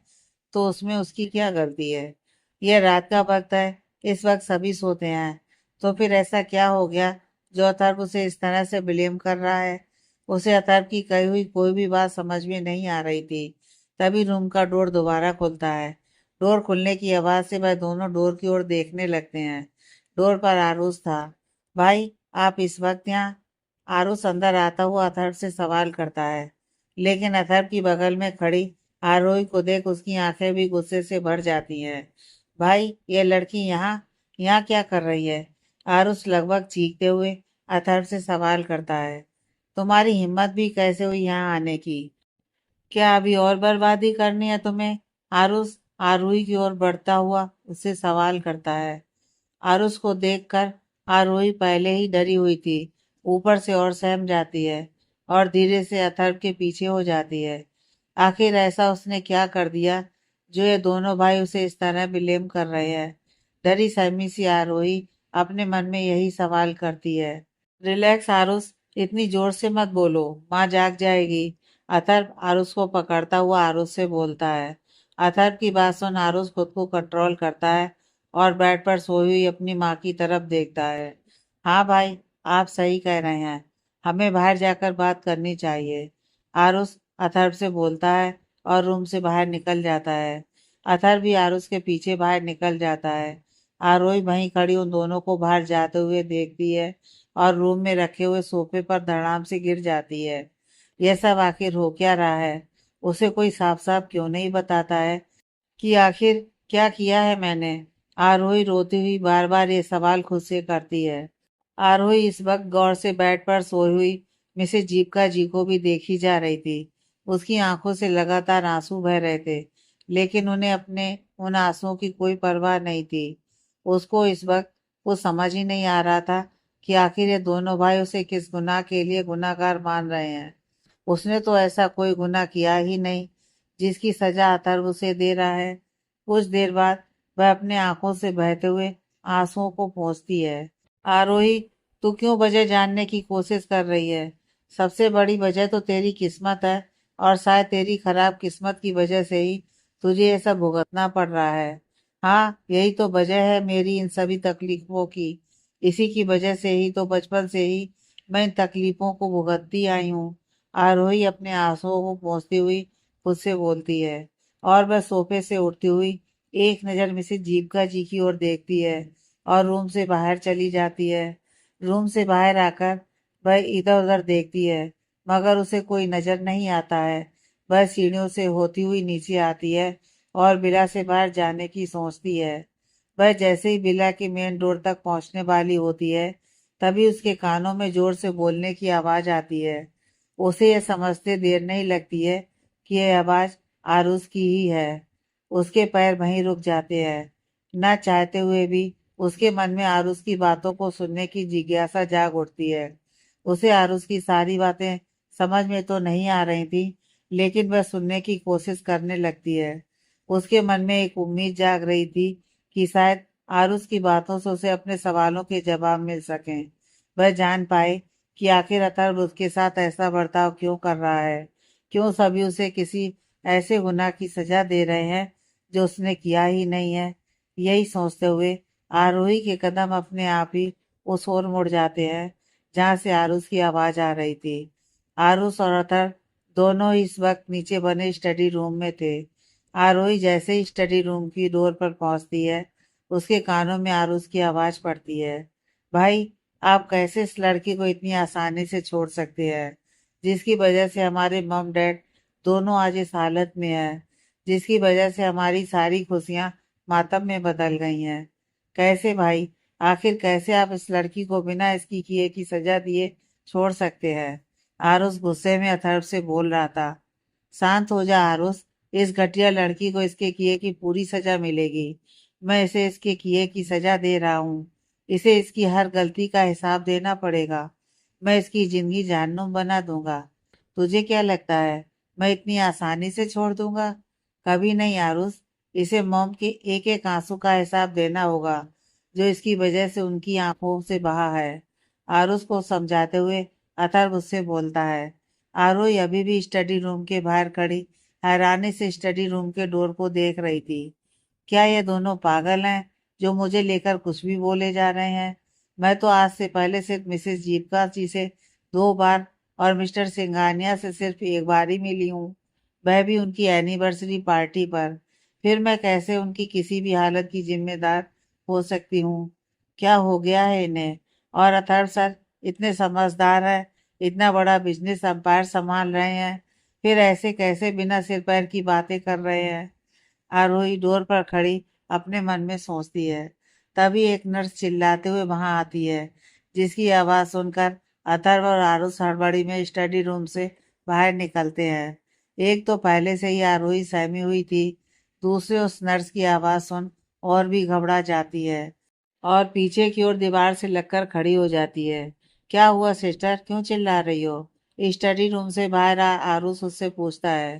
तो उसमें उसकी क्या गलती है। यह रात का वक्त है, इस वक्त सभी सोते हैं, तो फिर ऐसा क्या हो गया जो अथर्व उसे इस तरह से ब्लेम कर रहा है? उसे अथर्व की कही हुई कोई भी बात समझ में नहीं आ रही थी। तभी रूम का डोर दोबारा खुलता है। डोर खुलने की आवाज से वह दोनों डोर की ओर देखने लगते हैं। डोर पर आरुष था। भाई, आप इस वक्त यहाँ? आरुष अंदर आता हुआ अथर्व से सवाल करता है, लेकिन अथर्व की बगल में खड़ी आरोही को देख उसकी आंखें भी गुस्से से भर जाती हैं। भाई, ये लड़की यहाँ यहाँ क्या कर रही है? आरुष लगभग चीखते हुए अथर्व से सवाल करता है, तुम्हारी हिम्मत भी कैसे हुई यहाँ आने की? क्या अभी और बर्बादी करनी है तुम्हें? आरुष आरोही की ओर बढ़ता हुआ उससे सवाल करता है। आरुष को देखकर आरोही पहले ही डरी हुई थी, ऊपर से और सहम जाती है और धीरे से अथर्व के पीछे हो जाती है। आखिर ऐसा उसने क्या कर दिया जो ये दोनों भाई उसे इस तरह ब्लेम कर रहे हैं? डरी सहमी सी आरोही अपने मन में यही सवाल करती है। रिलैक्स आरुष, इतनी जोर से मत बोलो, माँ जाग जाएगी। अथर्व आरुष को पकड़ता हुआ आरुष से बोलता है। अथर्व की बात सुन आरुष खुद को कंट्रोल करता है और बेड पर सोई हुई अपनी माँ की तरफ देखता है। हाँ भाई, आप सही कह रहे हैं। हमें बाहर जाकर बात करनी चाहिए। आरुष अथर्व से बोलता है और रूम से बाहर निकल जाता है। अथर्व भी आरुष के पीछे बाहर निकल जाता है। आरोही वहीं खड़ी उन दोनों को बाहर जाते हुए देखती है और रूम में रखे हुए सोफे पर धड़ाम से गिर जाती है। यह सब आखिर हो क्या रहा है? उसे कोई साफ साफ क्यों नहीं बताता है कि आखिर क्या किया है मैंने? आरोही रोती हुई बार बार ये सवाल खुद से करती है। आरोही इस वक्त गौर से बेड पर सोई हुई मिसेज जीविका जी को भी देखी जा रही थी। उसकी आंखों से लगातार आंसू बह रहे थे, लेकिन उन्हें अपने उन आंसुओं की कोई परवाह नहीं थी। उसको इस वक्त कुछ समझ ही नहीं आ रहा था कि आखिर ये दोनों भाई उसे किस गुनाह के लिए गुनाहगार मान रहे हैं। उसने तो ऐसा कोई गुनाह किया ही नहीं जिसकी सजा अथर्व उसे दे रहा है। कुछ देर बाद वह अपने आंखों से बहते हुए आंसुओं को पोंछती है। आरोही, तू क्यों वजह जानने की कोशिश कर रही है? सबसे बड़ी वजह तो तेरी किस्मत है, और शायद तेरी खराब किस्मत की वजह से ही तुझे ये सब भुगतना पड़ रहा है। हाँ, यही तो वजह है मेरी इन सभी तकलीफों की। इसी की वजह से ही तो बचपन से ही मैं इन तकलीफों को भुगतती आई हूँ। आरोही अपने आंसुओं को पोंछती हुई खुद से बोलती है, और वह सोफे से उठती हुई एक नज़र मिसेज जीविका जी की ओर देखती है और रूम से बाहर चली जाती है। रूम से बाहर आकर वह इधर उधर देखती है, मगर उसे कोई नजर नहीं आता है। वह सीढ़ियों से होती हुई नीचे आती है और बिला से बाहर जाने की सोचती है। वह जैसे ही बिला की मेन डोर तक पहुंचने वाली होती है, तभी उसके कानों में जोर से बोलने की आवाज आती है। उसे यह समझते देर नहीं लगती है कि यह आवाज आरुष की ही है। उसके पैर वहीं रुक जाते हैं। न चाहते हुए भी उसके मन में आरुष की बातों को सुनने की जिज्ञासा जाग उठती है। उसे आरुष की सारी बातें समझ में तो नहीं आ रही थी, लेकिन वह सुनने की कोशिश करने लगती है। उसके मन में एक उम्मीद जाग रही थी कि शायद आरुष की बातों से उसे अपने सवालों के जवाब मिल सकें। वह जान पाए कि आखिर अथर्व उसके साथ ऐसा बर्ताव क्यों कर रहा है। क्यों सभी उसे किसी ऐसे गुनाह की सजा दे रहे हैं जो उसने किया ही नहीं है। यही सोचते हुए आरोही के कदम अपने आप ही उस ओर मुड़ जाते हैं जहाँ से आरुष की आवाज आ रही थी। आरुष और अथर्व दोनों इस वक्त नीचे बने स्टडी रूम में थे। आरोही जैसे ही स्टडी रूम की डोर पर पहुंचती है, उसके कानों में आरुष की आवाज पड़ती है। भाई, आप कैसे इस लड़की को इतनी आसानी से छोड़ सकते हैं, जिसकी वजह से हमारे मम डैड दोनों आज इस हालत में है, जिसकी वजह से हमारी सारी खुशियां मातम में बदल गई हैं। कैसे भाई, आखिर कैसे आप इस लड़की को बिना इसकी किए की सजा दिए छोड़ सकते हैं? आरुष गुस्से में अथर्व से बोल रहा था। शांत हो जा आरुष, इस घटिया लड़की को इसके किए की पूरी सजा मिलेगी। मैं इसे इसके किए की सजा दे रहा हूँ। इसे इसकी हर गलती का हिसाब देना पड़ेगा। मैं इसकी जिंदगी जहन्नुम बना दूंगा। तुझे क्या लगता है मैं इतनी आसानी से छोड़ दूंगा? कभी नहीं आरुष। इसे मॉम के एक एक आंसू का हिसाब देना होगा जो इसकी वजह से उनकी आंखों से बहा है। आरुष को समझाते हुए अथर्व उससे बोलता है। आरोही अभी भी स्टडी रूम के बाहर खड़ी हैरानी से स्टडी रूम के डोर को देख रही थी। क्या ये दोनों पागल हैं जो मुझे लेकर कुछ भी बोले जा रहे हैं? मैं तो आज से पहले सिर्फ मिसेस जीविका जी से 2 बार और मिस्टर सिंघानिया से सिर्फ एक बार ही मिली हूँ, वह भी उनकी एनिवर्सरी पार्टी पर। फिर मैं कैसे उनकी किसी भी हालत की जिम्मेदार हो सकती हूँ? क्या हो गया है इन्हें? और अथर्व सर इतने समझदार है, इतना बड़ा बिजनेस एम्पायर संभाल रहे हैं, फिर ऐसे कैसे बिना सिर पैर की बातें कर रहे हैं? आरोही डोर पर खड़ी अपने मन में सोचती है। तभी एक नर्स चिल्लाते हुए वहां आती है, जिसकी आवाज सुनकर अथर्व और आरुष हड़बड़ी में स्टडी रूम से बाहर निकलते हैं। एक तो पहले से ही आरोही सहमी हुई थी, दूसरे उस नर्स की आवाज सुन और भी घबरा जाती है और पीछे की ओर दीवार से लगकर खड़ी हो जाती है। क्या हुआ सिस्टर, क्यों चिल्ला रही हो? स्टडी रूम से बाहर आरुष उससे पूछता है।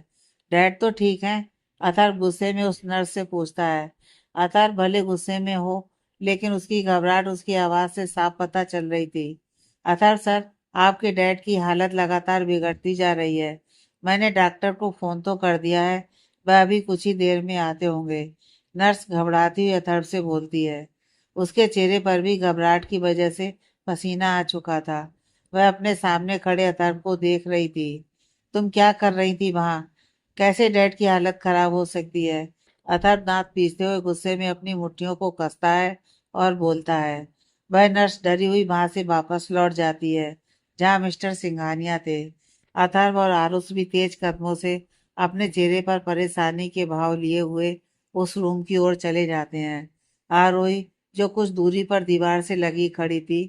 डैड तो ठीक है? अथर्व गुस्से में उस नर्स से पूछता है। अथर्व भले गुस्से में हो, लेकिन उसकी घबराहट उसकी आवाज से साफ पता चल रही थी। अथर्व सर, आपके डैड की हालत लगातार बिगड़ती जा रही है। मैंने डॉक्टर को फोन तो कर दिया है, वह अभी कुछ ही देर में आते होंगे। नर्स घबराती हुई अथर्व से बोलती है। उसके चेहरे पर भी घबराहट की वजह से पसीना आ चुका था। वह अपने सामने खड़े अथर्व को देख रही थी। तुम क्या कर रही थी वहां? कैसे डैड की हालत खराब हो सकती है? अथर्व दांत पीसते हुए गुस्से में अपनी मुट्ठियों को कसता है और बोलता है। वह नर्स डरी हुई वहां से वापस लौट जाती है जहां मिस्टर सिंघानिया थे। अथर्व और आरुष भी तेज कदमों से अपने चेहरे पर परेशानी के भाव लिए हुए उस रूम की ओर चले जाते हैं। आरोही, जो कुछ दूरी पर दीवार से लगी खड़ी थी,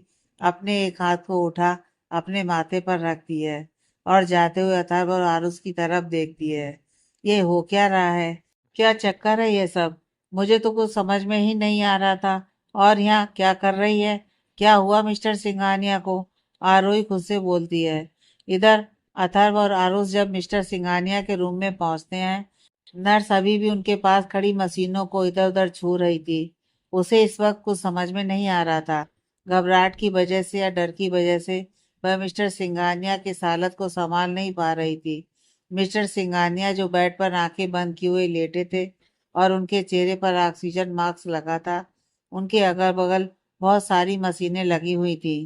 अपने एक हाथ को उठा अपने माथे पर रखती है और जाते हुए अथर्व और आरुष की तरफ देखती है। ये हो क्या रहा है? क्या चक्कर है ये सब? मुझे तो कुछ समझ में ही नहीं आ रहा था। और यहाँ क्या कर रही है? क्या हुआ मिस्टर सिंघानिया को? आरोही खुद से बोलती है। इधर अथर्व और आरुष जब मिस्टर सिंघानिया के रूम में पहुंचते हैं, नर्स अभी भी उनके पास खड़ी मशीनों को इधर उधर छू रही थी। उसे इस वक्त कुछ समझ में नहीं आ रहा था। घबराहट की वजह से या डर की वजह से वह मिस्टर सिंघानिया की हालत को संभाल नहीं पा रही थी। मिस्टर सिंघानिया जो बेड पर आंखें बंद किए हुए लेटे थे और उनके चेहरे पर ऑक्सीजन मास्क लगा था, उनके अगल बगल बहुत सारी मशीनें लगी हुई थी।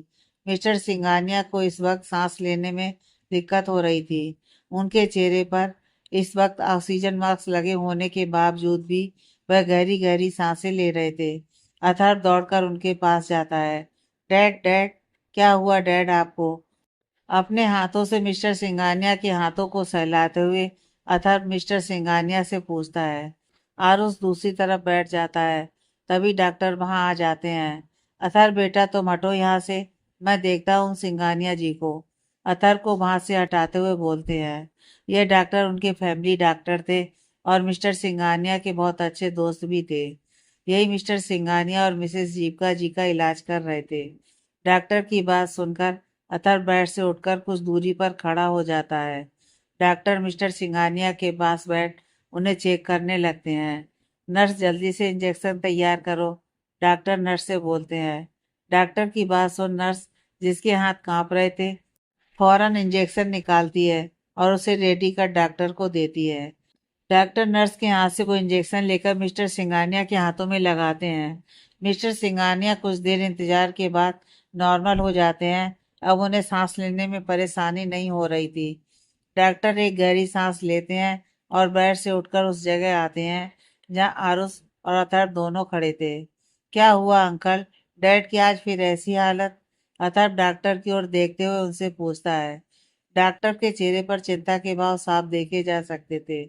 मिस्टर सिंघानिया को इस वक्त सांस लेने में दिक्कत हो रही थी। उनके चेहरे पर इस वक्त ऑक्सीजन मास्क लगे होने के बावजूद भी वह गहरी गहरी सांसें ले रहे थे। अथर्व दौड़कर उनके पास जाता है। डैड, डैड, क्या हुआ डैड आपको? अपने हाथों से मिस्टर सिंघानिया के हाथों को सहलाते हुए अथर्व मिस्टर सिंघानिया से पूछता है। आरुष दूसरी तरफ बैठ जाता है। तभी डॉक्टर वहां आ जाते हैं। अथर्व, बेटा तुम हटो यहाँ से, मैं देखता हूँ सिंघानिया जी को। अथर्व को वहां से हटाते हुए बोलते हैं। यह डॉक्टर उनके फैमिली डॉक्टर थे और मिस्टर सिंघानिया के बहुत अच्छे दोस्त भी थे। यही मिस्टर सिंघानिया और मिसेस जीविका जी का इलाज कर रहे थे। डॉक्टर की बात सुनकर अथर्व बेड से उठकर कुछ दूरी पर खड़ा हो जाता है। डॉक्टर मिस्टर सिंघानिया के पास बैठ उन्हें चेक करने लगते हैं। नर्स, जल्दी से इंजेक्शन तैयार करो, डॉक्टर नर्स से बोलते हैं। डॉक्टर की बात सुन नर्स, जिसके हाथ कांप रहे थे, फौरन इंजेक्शन निकालती है और उसे रेडी कर डॉक्टर को देती है। डॉक्टर नर्स के हाथ से कोई इंजेक्शन लेकर मिस्टर सिंघानिया के हाथों में लगाते हैं। मिस्टर सिंघानिया कुछ देर इंतजार के बाद नॉर्मल हो जाते हैं। अब उन्हें सांस लेने में परेशानी नहीं हो रही थी। डॉक्टर एक गहरी सांस लेते हैं और बेड से उठकर उस जगह आते हैं जहां आरुष और अथर्व दोनों खड़े थे। क्या हुआ अंकल? डैड की आज फिर ऐसी हालत? अथर्व डॉक्टर की ओर देखते हुए उनसे पूछता है। डॉक्टर के चेहरे पर चिंता के भाव साफ देखे जा सकते थे।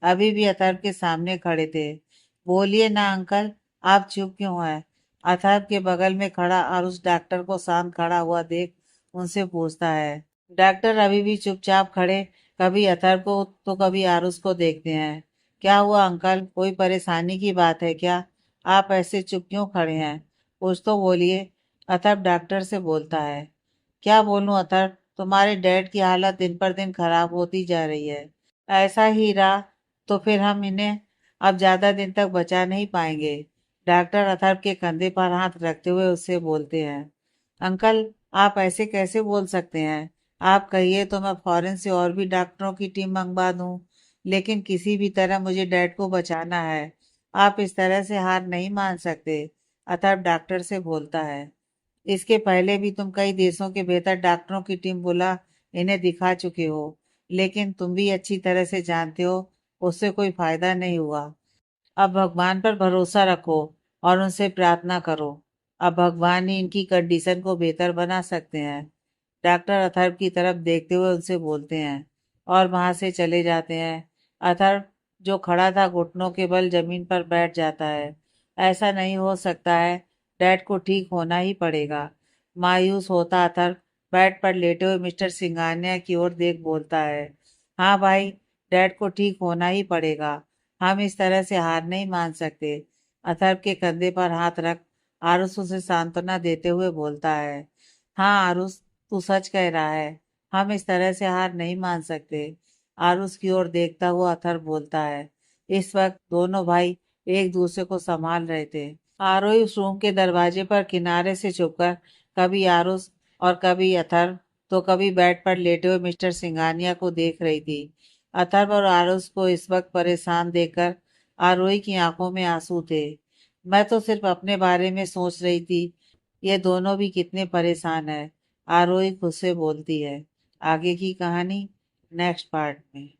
अभी भी अथर्व के सामने खड़े थे। बोलिए ना अंकल, आप चुप क्यों हैं? अथर्व के बगल में खड़ा आरुष डॉक्टर को शांत खड़ा हुआ देख उनसे पूछता है। डॉक्टर अभी भी चुपचाप खड़े कभी अथर्व को तो कभी आरुष को देखते हैं। क्या हुआ अंकल, कोई परेशानी की बात है क्या? आप ऐसे चुप क्यों खड़े हैं? कुछ तो बोलिए, अथर्व डॉक्टर से बोलता है। क्या बोलूं अथर्व, तुम्हारे डैड की हालत दिन पर दिन खराब होती जा रही है। ऐसा ही रहा तो फिर हम इन्हें अब ज्यादा दिन तक बचा नहीं पाएंगे। डॉक्टर अथर्व के कंधे पर हाथ रखते हुए उससे बोलते हैं। अंकल, आप ऐसे कैसे बोल सकते हैं? आप कहिए तो मैं फॉरेन से और भी डॉक्टरों की टीम मंगवा दूं, लेकिन किसी भी तरह मुझे डैड को बचाना है। आप इस तरह से हार नहीं मान सकते, अथर्व डॉक्टर से बोलता है। इसके पहले भी तुम कई देशों के बेहतर डॉक्टरों की टीम बुला इन्हें दिखा चुके हो, लेकिन तुम भी अच्छी तरह से जानते हो उससे कोई फायदा नहीं हुआ। अब भगवान पर भरोसा रखो और उनसे प्रार्थना करो। अब भगवान ही इनकी कंडीशन को बेहतर बना सकते हैं। डॉक्टर अथर्व की तरफ देखते हुए उनसे बोलते हैं और वहां से चले जाते हैं। अथर्व, जो खड़ा था, घुटनों के बल जमीन पर बैठ जाता है। ऐसा नहीं हो सकता है, डैड को ठीक होना ही पड़ेगा। मायूस होता अथर्व बेड पर लेटे हुए मिस्टर सिंघानिया की ओर देख बोलता है। हाँ भाई, डैड को ठीक होना ही पड़ेगा। हम इस तरह से हार नहीं मान सकते। अथर्व के कंधे पर हाथ रख आरुष उसे सांत्वना देते हुए बोलता है। हाँ आरुष, तू सच कह रहा है, हम इस तरह से हार नहीं मान सकते। आरुष की ओर देखता हुआ अथर्व बोलता है। इस वक्त दोनों भाई एक दूसरे को संभाल रहे थे। आरोही उस रूम के दरवाजे पर किनारे से छुपकर कभी आरुष और कभी अथर्व तो कभी बेड पर लेटे हुए मिस्टर सिंघानिया को देख रही थी। अथर्व और आरुष को इस वक्त परेशान देखकर आरोही की आंखों में आंसू थे। मैं तो सिर्फ अपने बारे में सोच रही थी, ये दोनों भी कितने परेशान है। आरोही खुद से बोलती है। आगे की कहानी नेक्स्ट पार्ट में।